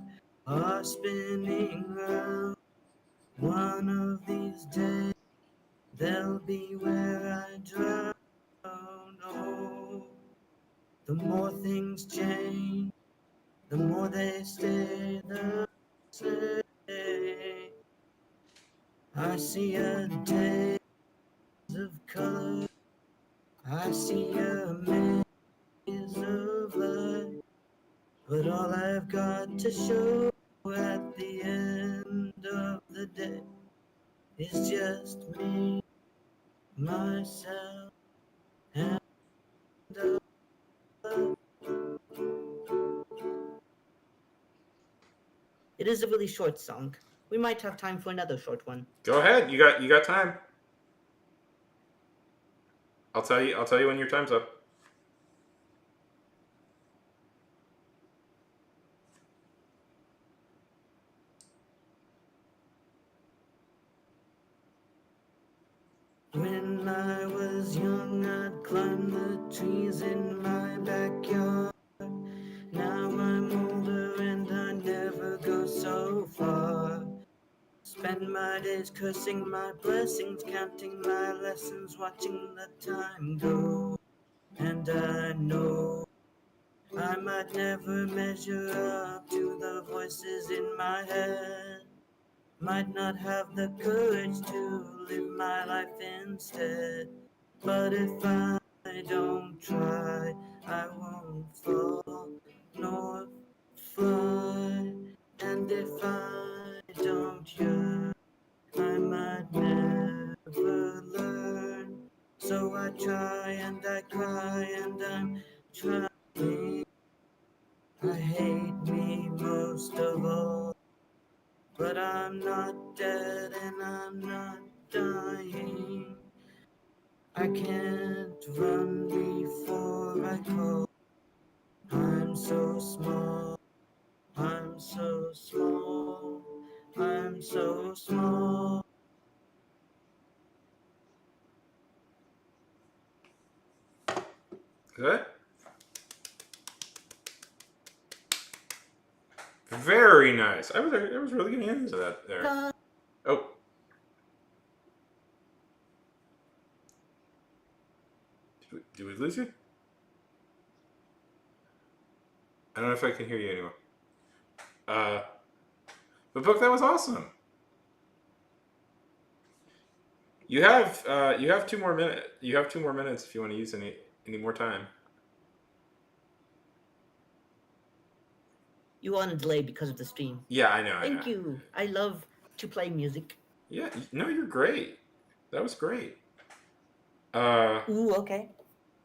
Speaker 4: are spinning round. One of these days they'll be where I drown. Oh, the more things change, the more they stay the same. I see a days of color. I see a maze of light. But all I've got to show at the end of the day is just me, myself, and I. It is a really short song. We might have time for another short one.
Speaker 1: Go ahead. You got time. I'll tell you when your time's up.
Speaker 4: When I was young, I'd climb the trees in my backyard. Now I'm older and I never go so far. spend my days cursing my blessings, counting my lessons, watching the time go. And I know I might never measure up to the voices in my head. Might not have the courage to live my life instead. But if I don't try, I won't fall nor fly. And if I don't yearn, I might never learn. So I try and I cry and I'm trying. I hate me most of all, but I'm not dead and I'm not dying. I can't run before I call. I'm so small, I'm so small, I'm so small.
Speaker 1: Good. Very nice. I was really getting into that there. Oh. Did we lose you? I don't know if I can hear you anymore. But Book, that was awesome. You have 2 more minutes. You have 2 more minutes if you want to use any more time.
Speaker 5: You on a delay because of the stream.
Speaker 1: Yeah, I know.
Speaker 5: Thank you. I love to play music.
Speaker 1: Yeah, no, you're great. That was great.
Speaker 5: Ooh, okay.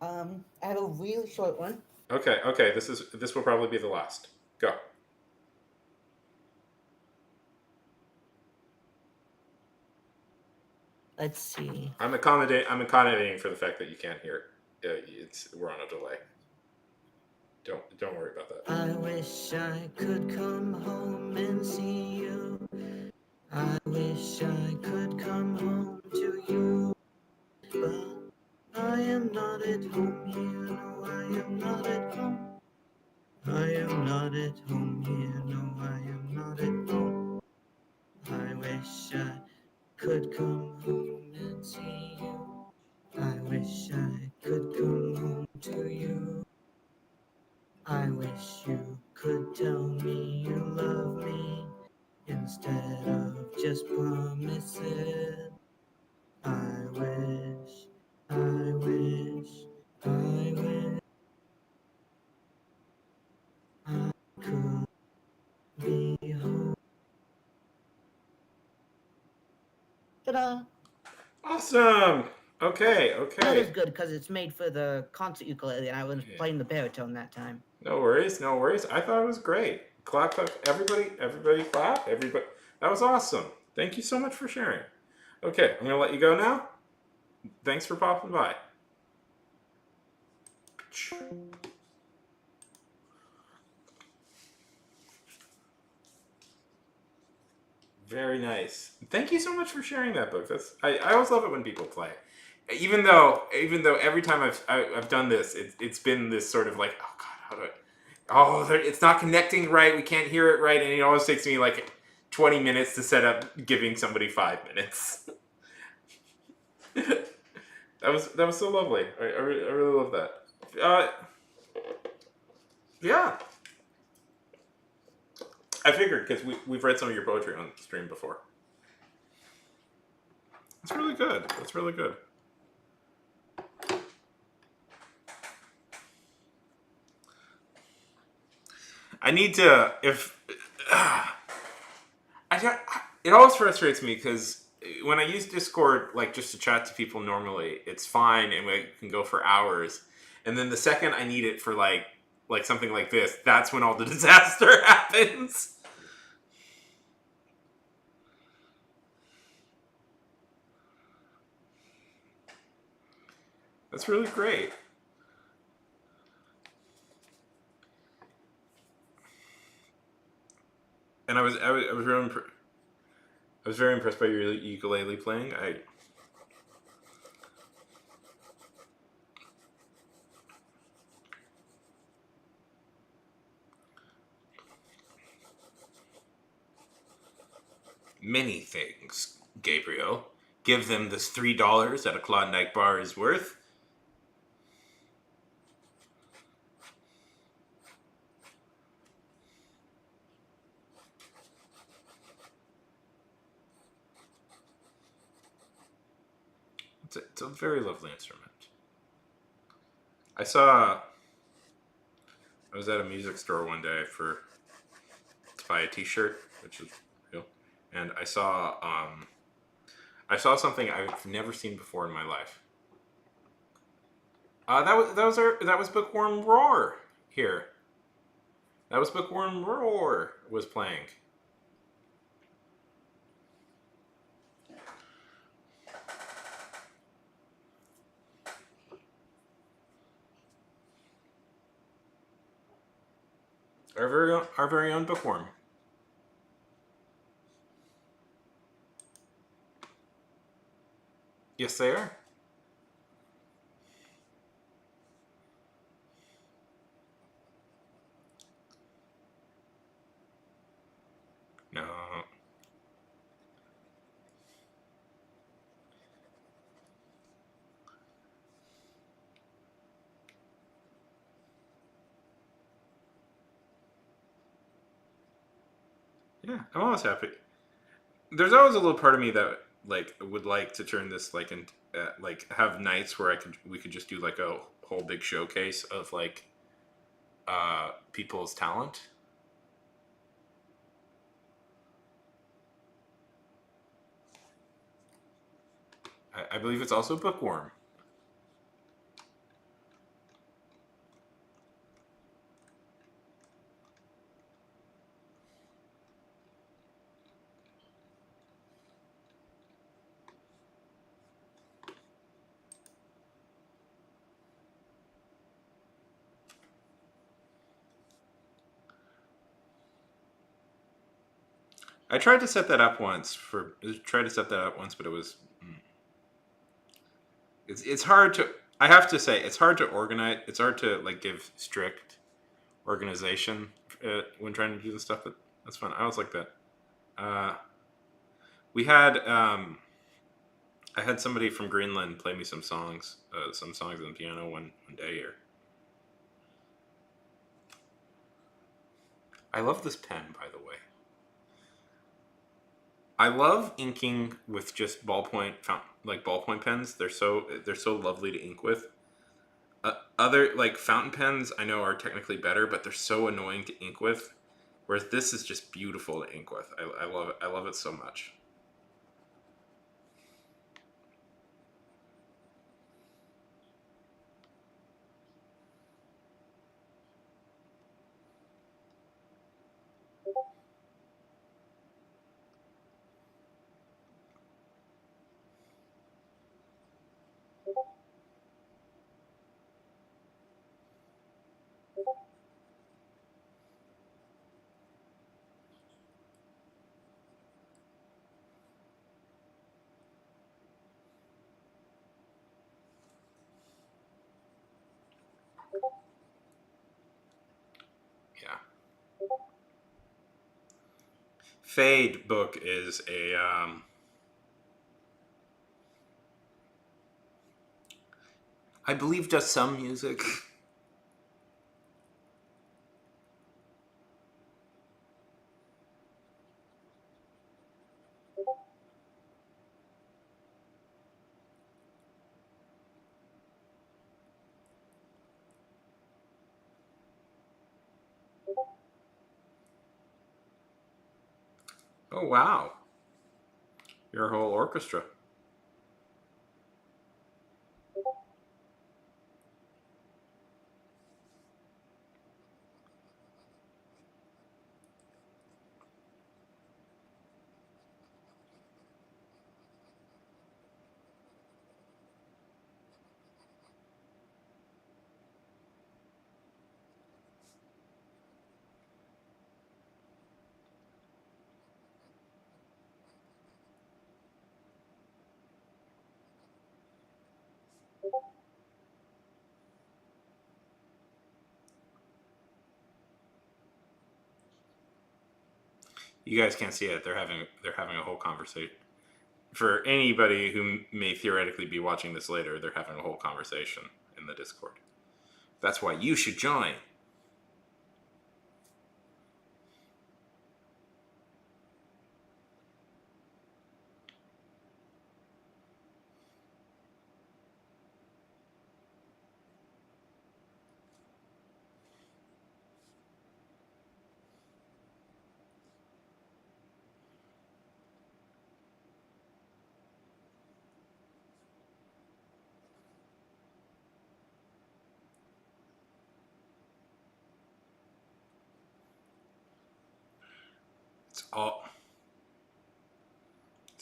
Speaker 5: I have a really short one.
Speaker 1: Okay. This will probably be the last. Go.
Speaker 5: Let's see.
Speaker 1: I'm accommodating for the fact that you can't hear. We're on a delay. Don't worry about that.
Speaker 4: I wish I could come home and see you. I wish I could come home to you. But I am not at home here. No, I am not at home. I am not at home here. No, I am not at home. I wish I could come home and see you. I wish I could come home to you. I wish you could tell me you love me instead of just promises. I wish, I wish, I wish I could be home.
Speaker 5: Ta-da!
Speaker 1: Awesome. Okay.
Speaker 5: That is good because it's made for the concert ukulele, and I was playing the baritone that time.
Speaker 1: No worries. I thought it was great. Clap. Everybody clap. Everybody. That was awesome. Thank you so much for sharing. Okay, I'm gonna let you go now. Thanks for popping by. Very nice. Thank you so much for sharing that book. I always love it when people play. Even though every time I've done this, it's been this sort of like, oh god, how do I? Oh, it's not connecting right. We can't hear it right, and it always takes me like 20 minutes to set up giving somebody 5 minutes. that was so lovely. I really love that. Yeah. I figured because we've read some of your poetry on the stream before. It's really good. That's really good. I need to it always frustrates me because when I use Discord like just to chat to people normally, it's fine and we can go for hours. And then the second I need it for like something like this, that's when all the disaster happens. That's really great. And I was very impressed by your ukulele playing. many things, Gabriel. Give them this $3 that a Klondike bar is worth. It's a very lovely instrument. I was at a music store one day to buy a T-shirt, which is real, and I saw something I've never seen before in my life. That was Bookworm Roar here. That was Bookworm Roar was playing. Our very own Bookworm. Yes, they are. No. Yeah, I'm always happy. There's always a little part of me that like would like to turn this like and like have nights where we could just do like a whole big showcase of like people's talent. I believe it's also Bookworm. I tried to set that up once but it was it's hard to. I have to say it's hard to organize. It's hard to like give strict organization when trying to do this stuff. But that's fun. I always like that. Uh, we had I had somebody from Greenland play me some songs on the piano one day here. I love this pen, by the way. I love inking with just ballpoint pens. They're so lovely to ink with. Other like fountain pens, I know are technically better, but they're so annoying to ink with. Whereas this is just beautiful to ink with. I love it. I love it so much. Yeah. Fade book is a I believe does some music. Oh wow. Your whole orchestra. You guys can't see it. They're having a whole conversation. For anybody who may theoretically be watching this later, they're having a whole conversation in the Discord. That's why you should join.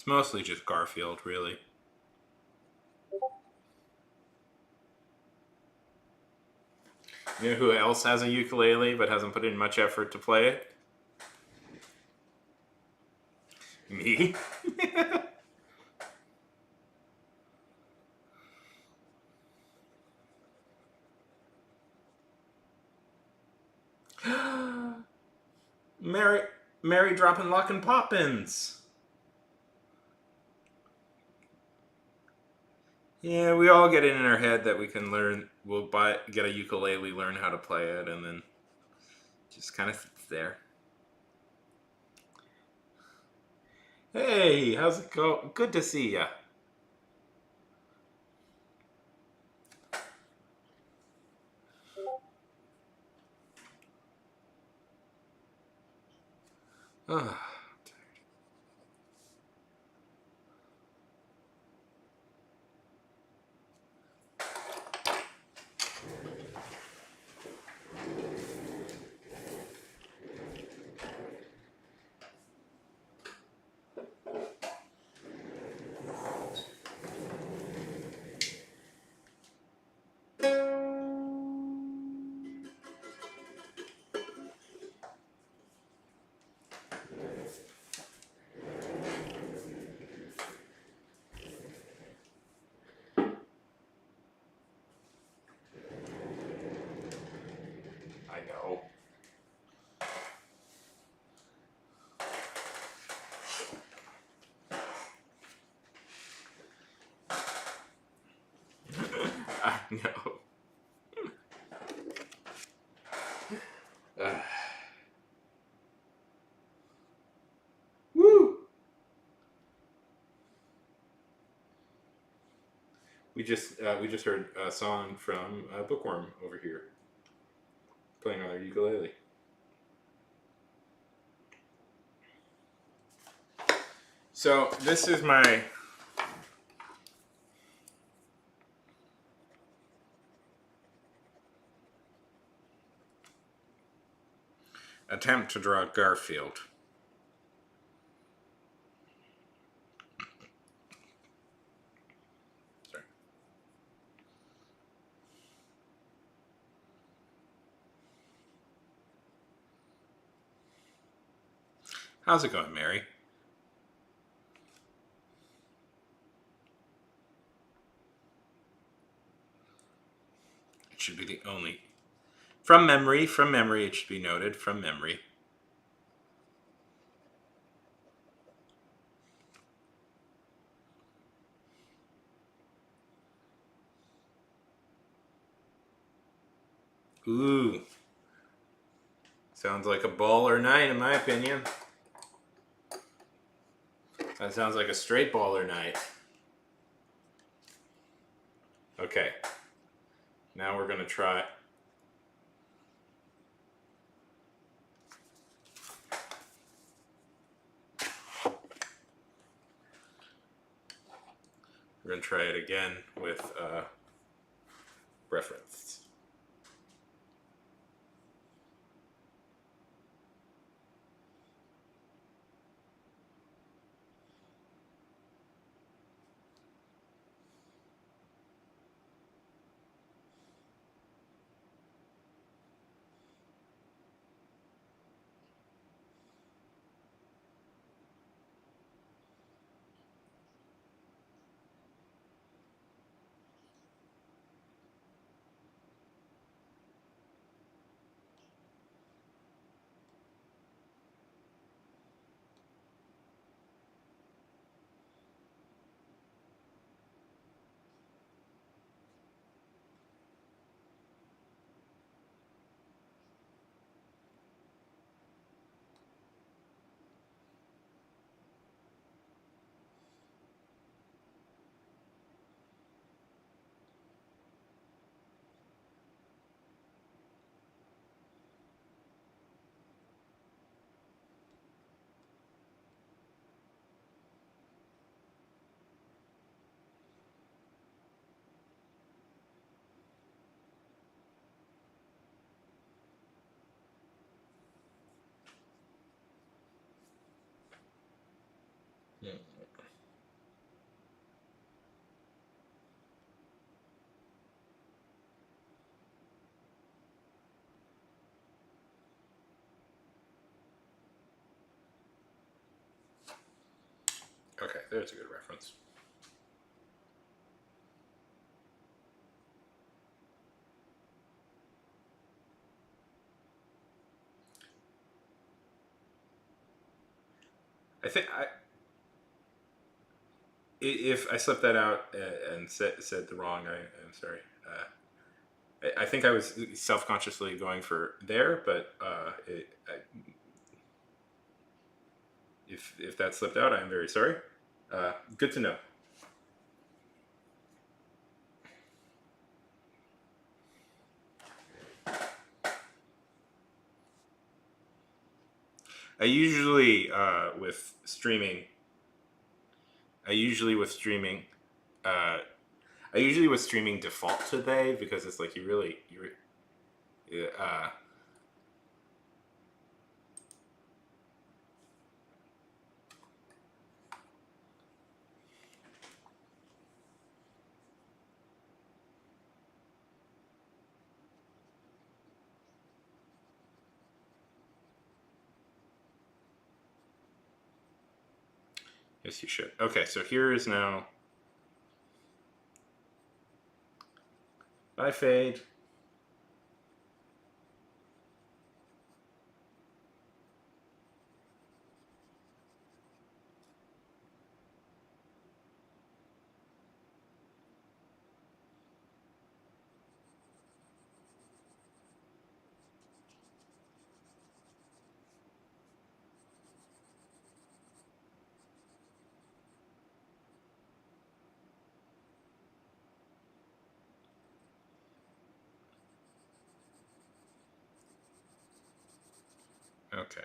Speaker 1: It's mostly just Garfield, really. You know who else has a ukulele but hasn't put in much effort to play it? Me. Mary, Mary dropping Lock and Poppins. Yeah, we all get it in our head that we can learn. We'll get a ukulele, learn how to play it, and then just kind of sits there. Hey, how's it go? Good to see ya. Ah. I know. I know. Woo! We just heard a song from Bookworm over here, playing on their ukulele. So this is my attempt to draw Garfield. Sorry. How's it going, Mary? It should be the only. From memory, it should be noted, from memory. Ooh. Sounds like a baller night, in my opinion. That sounds like a straight baller night. Okay. Now we're going to try. We're going to try it again with reference. Okay, there's a good reference. I think if I slipped that out and said the wrong, I'm sorry. I think I was self-consciously going for there, but if that slipped out, I'm very sorry. Good to know. I usually with streaming. I usually with streaming. Uh, I usually with streaming default to they because it's like you. Yes, you should. Okay, so here is now. Bye, fade. Okay.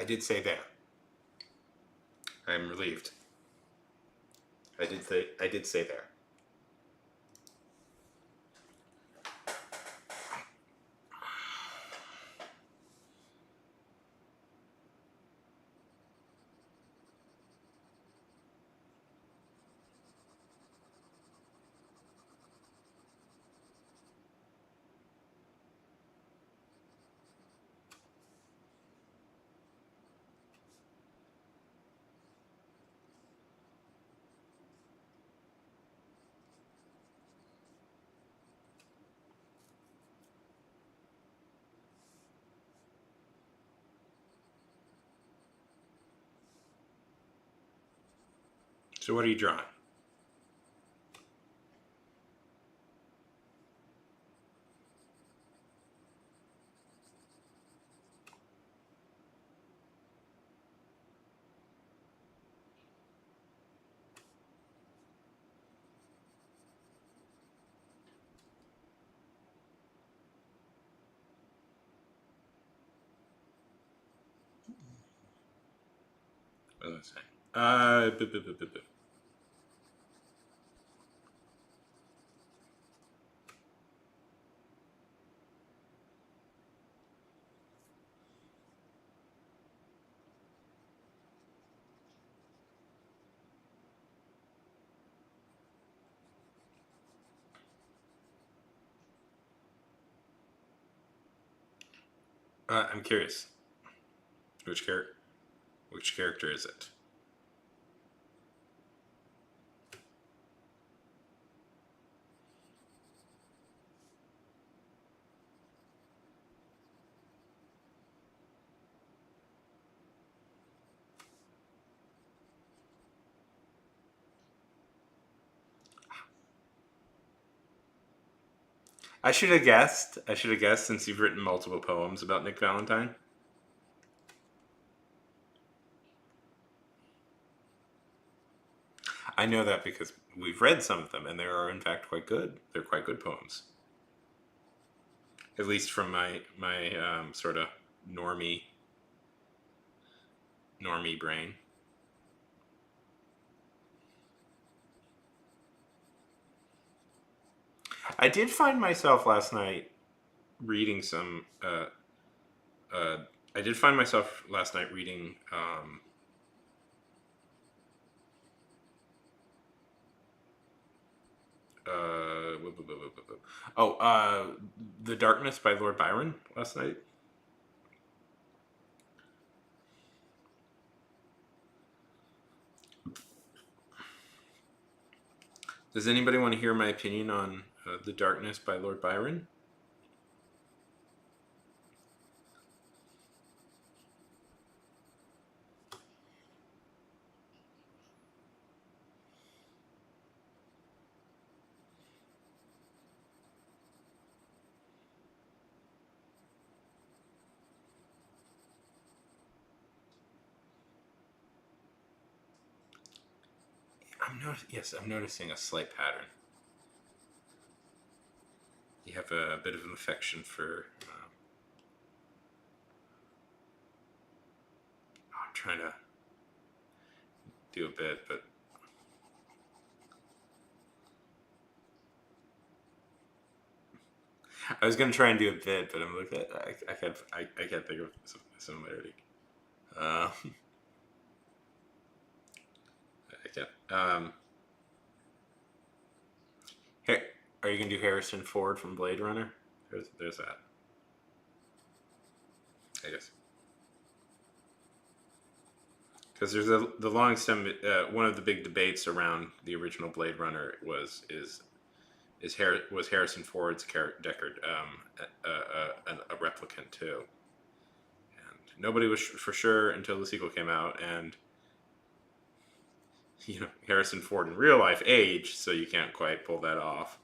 Speaker 1: I did say there. I'm relieved. I did say there. So what are you drawing? What was I saying? I'm curious. Which character is it? I should have guessed. Since you've written multiple poems about Nick Valentine. I know that because we've read some of them, and they are in fact quite good. They're quite good poems, at least from my sort of normie brain. I did find myself last night reading some. I did find myself last night reading. The Darkness by Lord Byron last night. Does anybody want to hear my opinion on The Darkness by Lord Byron? I'm noticing a slight pattern. You have a bit of an affection for. I'm trying to do a bit, but I was gonna try and do a bit, but I'm looking at I can't think of some similarity. I can't. Hey, are you gonna do Harrison Ford from Blade Runner? There's that. I guess because there's the long stem. One of the big debates around the original Blade Runner was Harrison Ford's Deckard a replicant too, and nobody was for sure until the sequel came out, and Harrison Ford in real life aged, so you can't quite pull that off.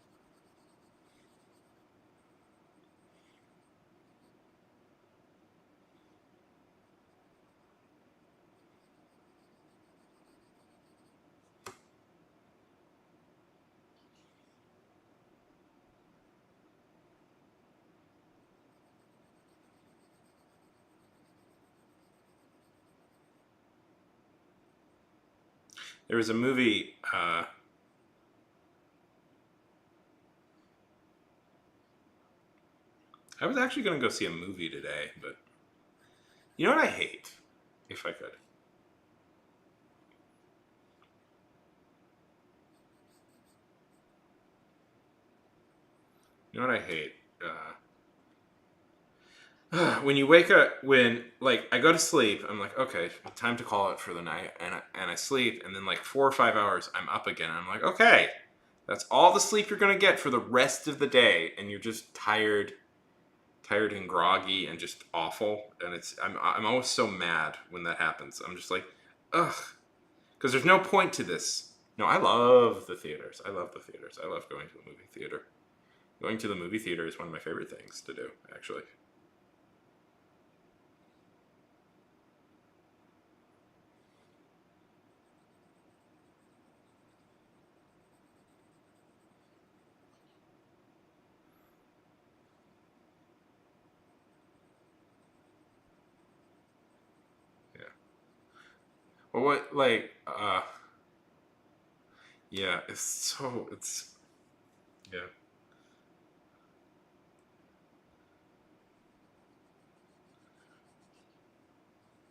Speaker 1: There was a movie. I was actually going to go see a movie today, but you know what I hate? If I could. You know what I hate? When you wake up, like I go to sleep, I'm like, okay, time to call it for the night, and I sleep, and then like 4 or 5 hours, I'm up again. And I'm like, okay, that's all the sleep you're gonna get for the rest of the day, and you're just tired and groggy and just awful. And I'm always so mad when that happens. I'm just like, ugh, because there's no point to this. No, I love the theaters. I love the theaters. I love going to the movie theater. Going to the movie theater is one of my favorite things to do, actually. Yeah. Well, what, like, yeah, yeah.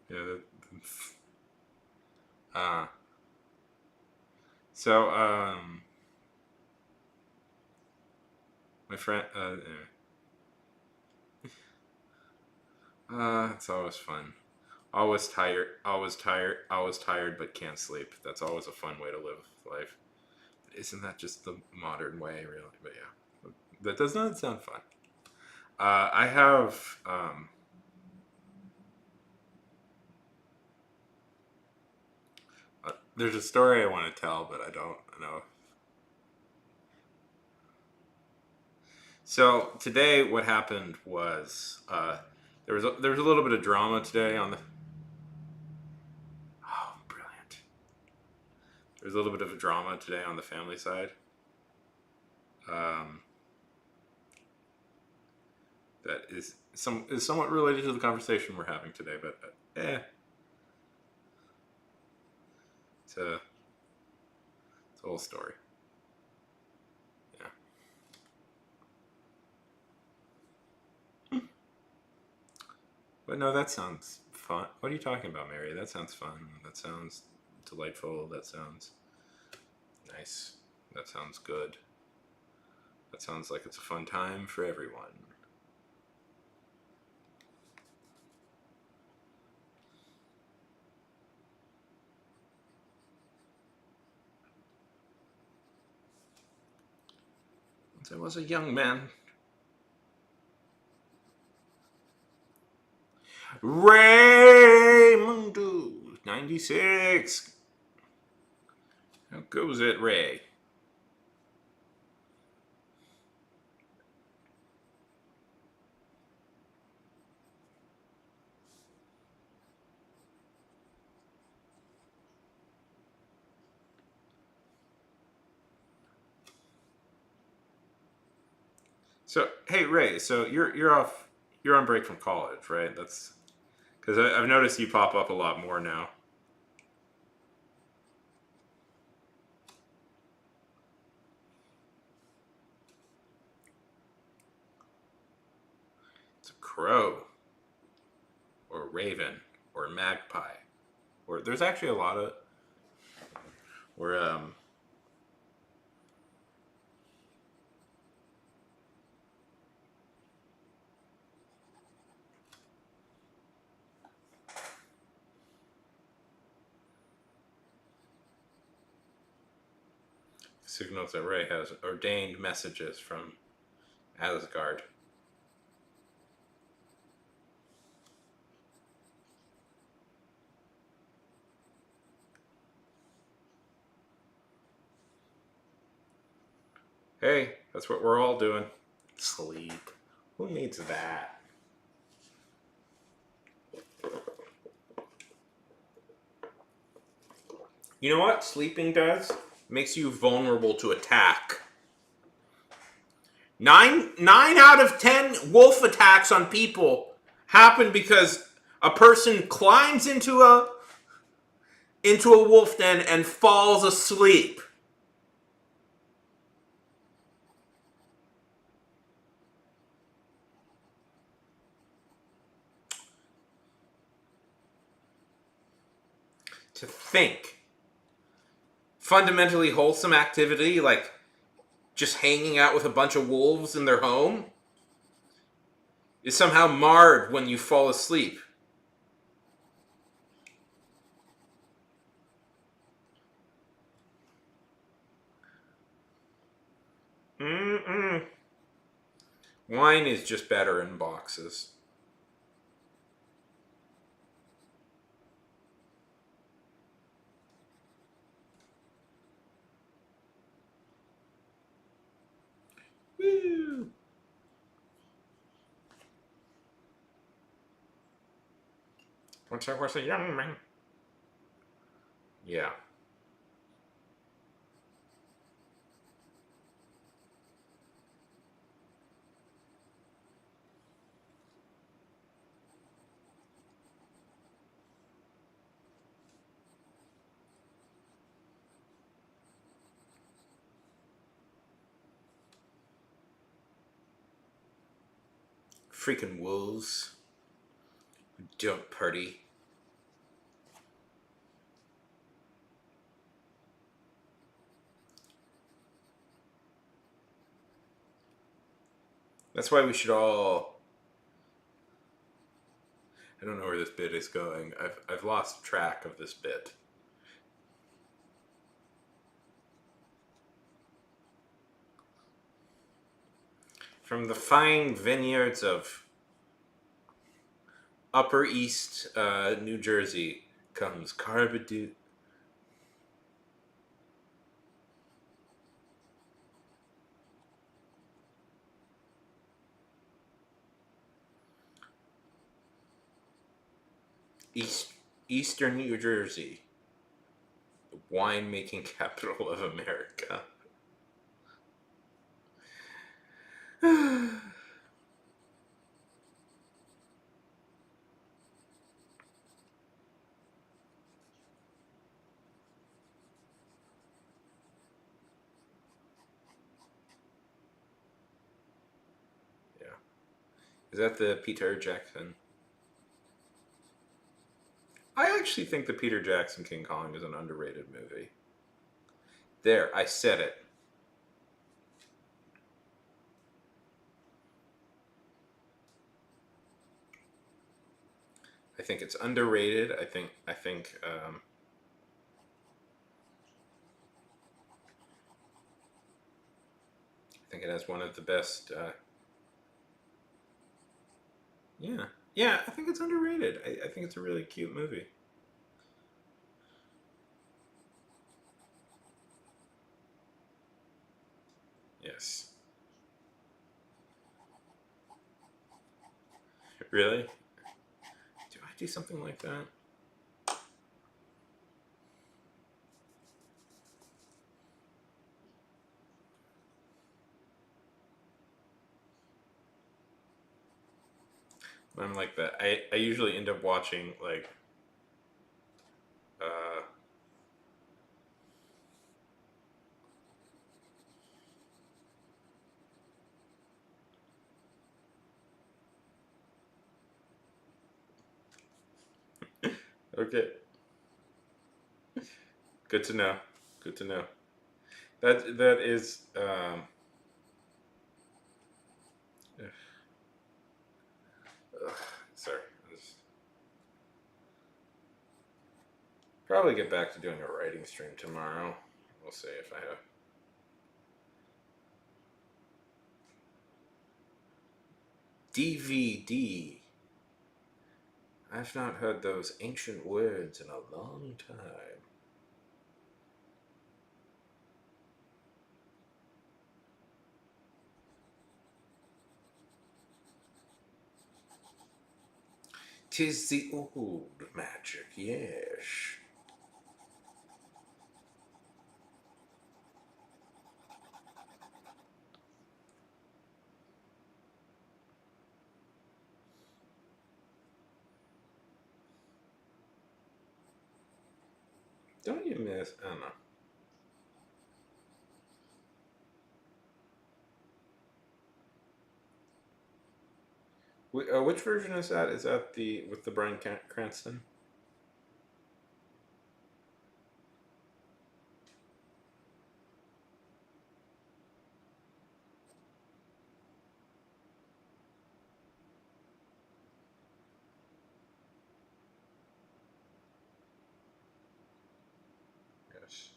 Speaker 1: Yeah. Uh, so, my friend, it's always fun. Always tired, always tired, always tired, but can't sleep. That's always a fun way to live life. Isn't that just the modern way, really? But yeah, that does not sound fun. I have, there's a story I want to tell, but I don't know. So today, what happened was there was a little bit of drama today on the. Oh, brilliant! There's a little bit of a drama today on the family side. Um, that is somewhat related to the conversation we're having today, but it's a whole story. Yeah. But no, that sounds fun. What are you talking about, Mary? That sounds fun. That sounds delightful. That sounds nice. That sounds good. That sounds like it's a fun time for everyone. Once I was a young man. Raymundo 96. How goes it, Ray? So, hey, Ray. So you're off. You're on break from college, right? That's because I've noticed you pop up a lot more now. It's a crow, or raven, or magpie, or there's actually a lot of, or signals that Ray has ordained messages from Asgard. Hey, that's what we're all doing. Sleep. Who needs that? You know what sleeping does? Makes you vulnerable to attack. Nine out of 10 wolf attacks on people happen because a person climbs into a wolf den and falls asleep. To think. Fundamentally wholesome activity like just hanging out with a bunch of wolves in their home is somehow marred when you fall asleep. Mm-mm. Wine is just better in boxes. Once I was a young man. Yeah. Freaking wolves. Don't party. That's why we should all. I don't know where this bit is going. I've lost track of this bit. From the fine vineyards of Upper East New Jersey comes Carbadu. Eastern New Jersey, the winemaking capital of America. Yeah. Is that the Peter Jackson? I actually think the Peter Jackson King Kong is an underrated movie. There, I said it. I think it's underrated. I think it has one of the best. Yeah, yeah. I think it's underrated. I think it's a really cute movie. Yes. Really? Do I do something like that? I'm like that. I usually end up watching like uh okay. Good to know. Good to know. That is ugh, sorry. Probably get back to doing a writing stream tomorrow. We'll see if I have DVD. I've not heard those ancient words in a long time. 'Tis the old magic, yes. Don't you miss? I don't know. Which version is that? Is that the with the Bryan Cranston? Yes.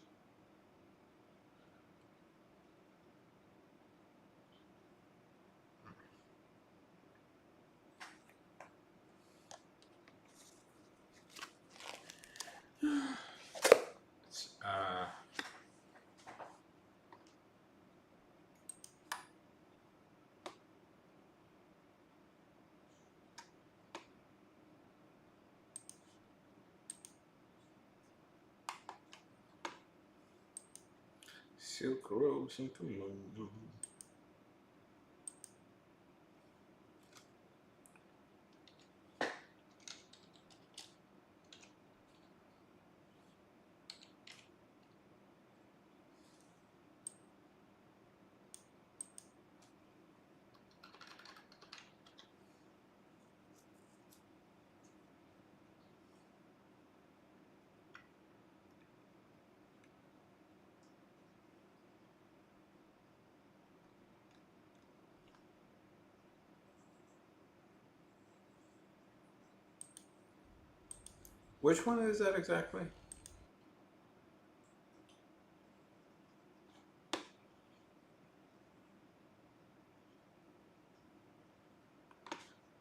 Speaker 1: Silk Rose into moon. Which one is that exactly?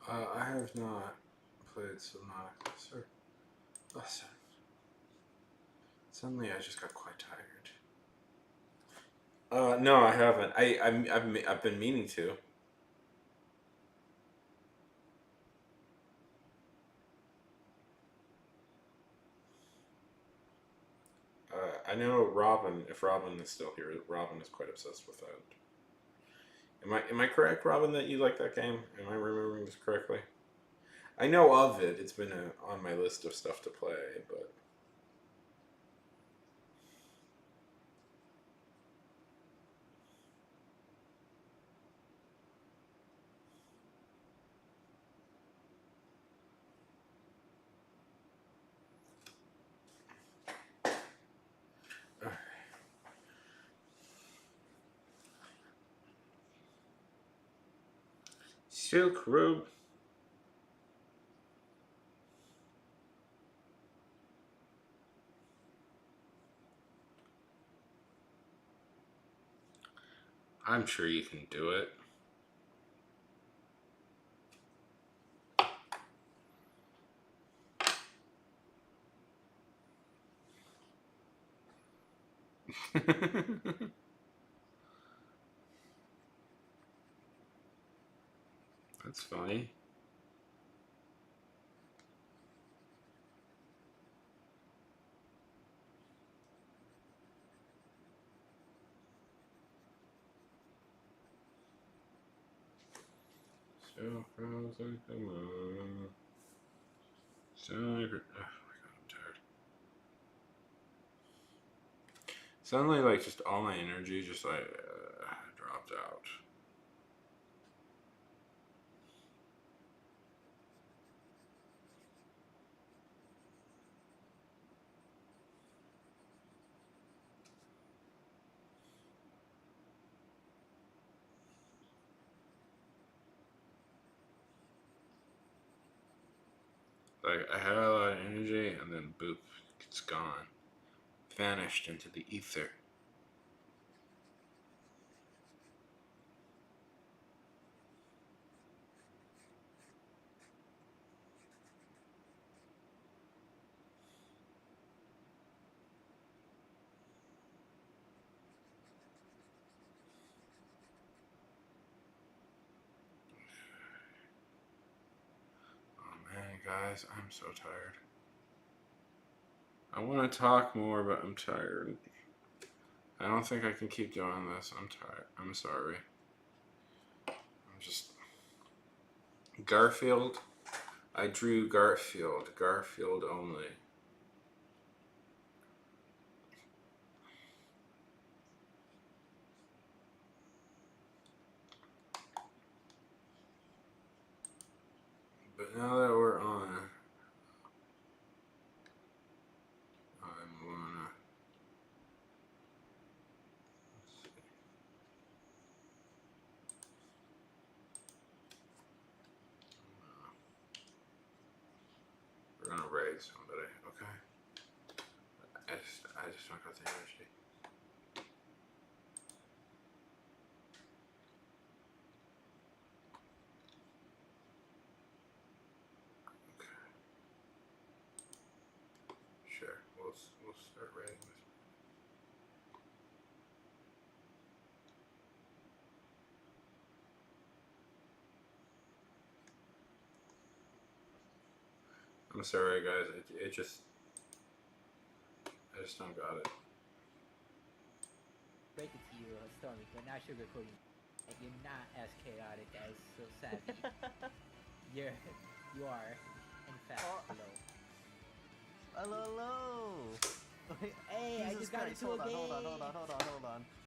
Speaker 1: I have not played Sonic. Sir, listen. Suddenly, I just got quite tired. No, I haven't. I've been meaning to. I know Robin. If Robin is still here, Robin is quite obsessed with that. Am I correct, Robin, that you like that game? Am I remembering this correctly? I know of it. It's been on my list of stuff to play, but Silk Road. I'm sure you can do it. That's funny. Silk Road, come on. Oh my god, I'm tired. Suddenly, like, just all my energy just like dropped out. Like, I had a lot of energy, and then boop, it's gone. Vanished into the ether. Oh man, guys, I'm so tired. I want to talk more, but I'm tired. I don't think I can keep doing this. I'm tired. I'm sorry. I'm just. Garfield? I drew Garfield. Garfield only. But now that we're on, I'm gonna. Let's see. We're gonna raid somebody, okay? I just don't got the energy. Okay, sure. We'll start raiding this. I'm sorry, guys. It just I just don't got it.
Speaker 6: break it to you, Stormy, we're not sugarcoating. And you're not as chaotic as so savvy. You are, in fact, below.
Speaker 7: Hello.
Speaker 6: Hey, I
Speaker 7: Jesus
Speaker 6: just got
Speaker 7: Christ!
Speaker 6: into a game.
Speaker 7: Hold on.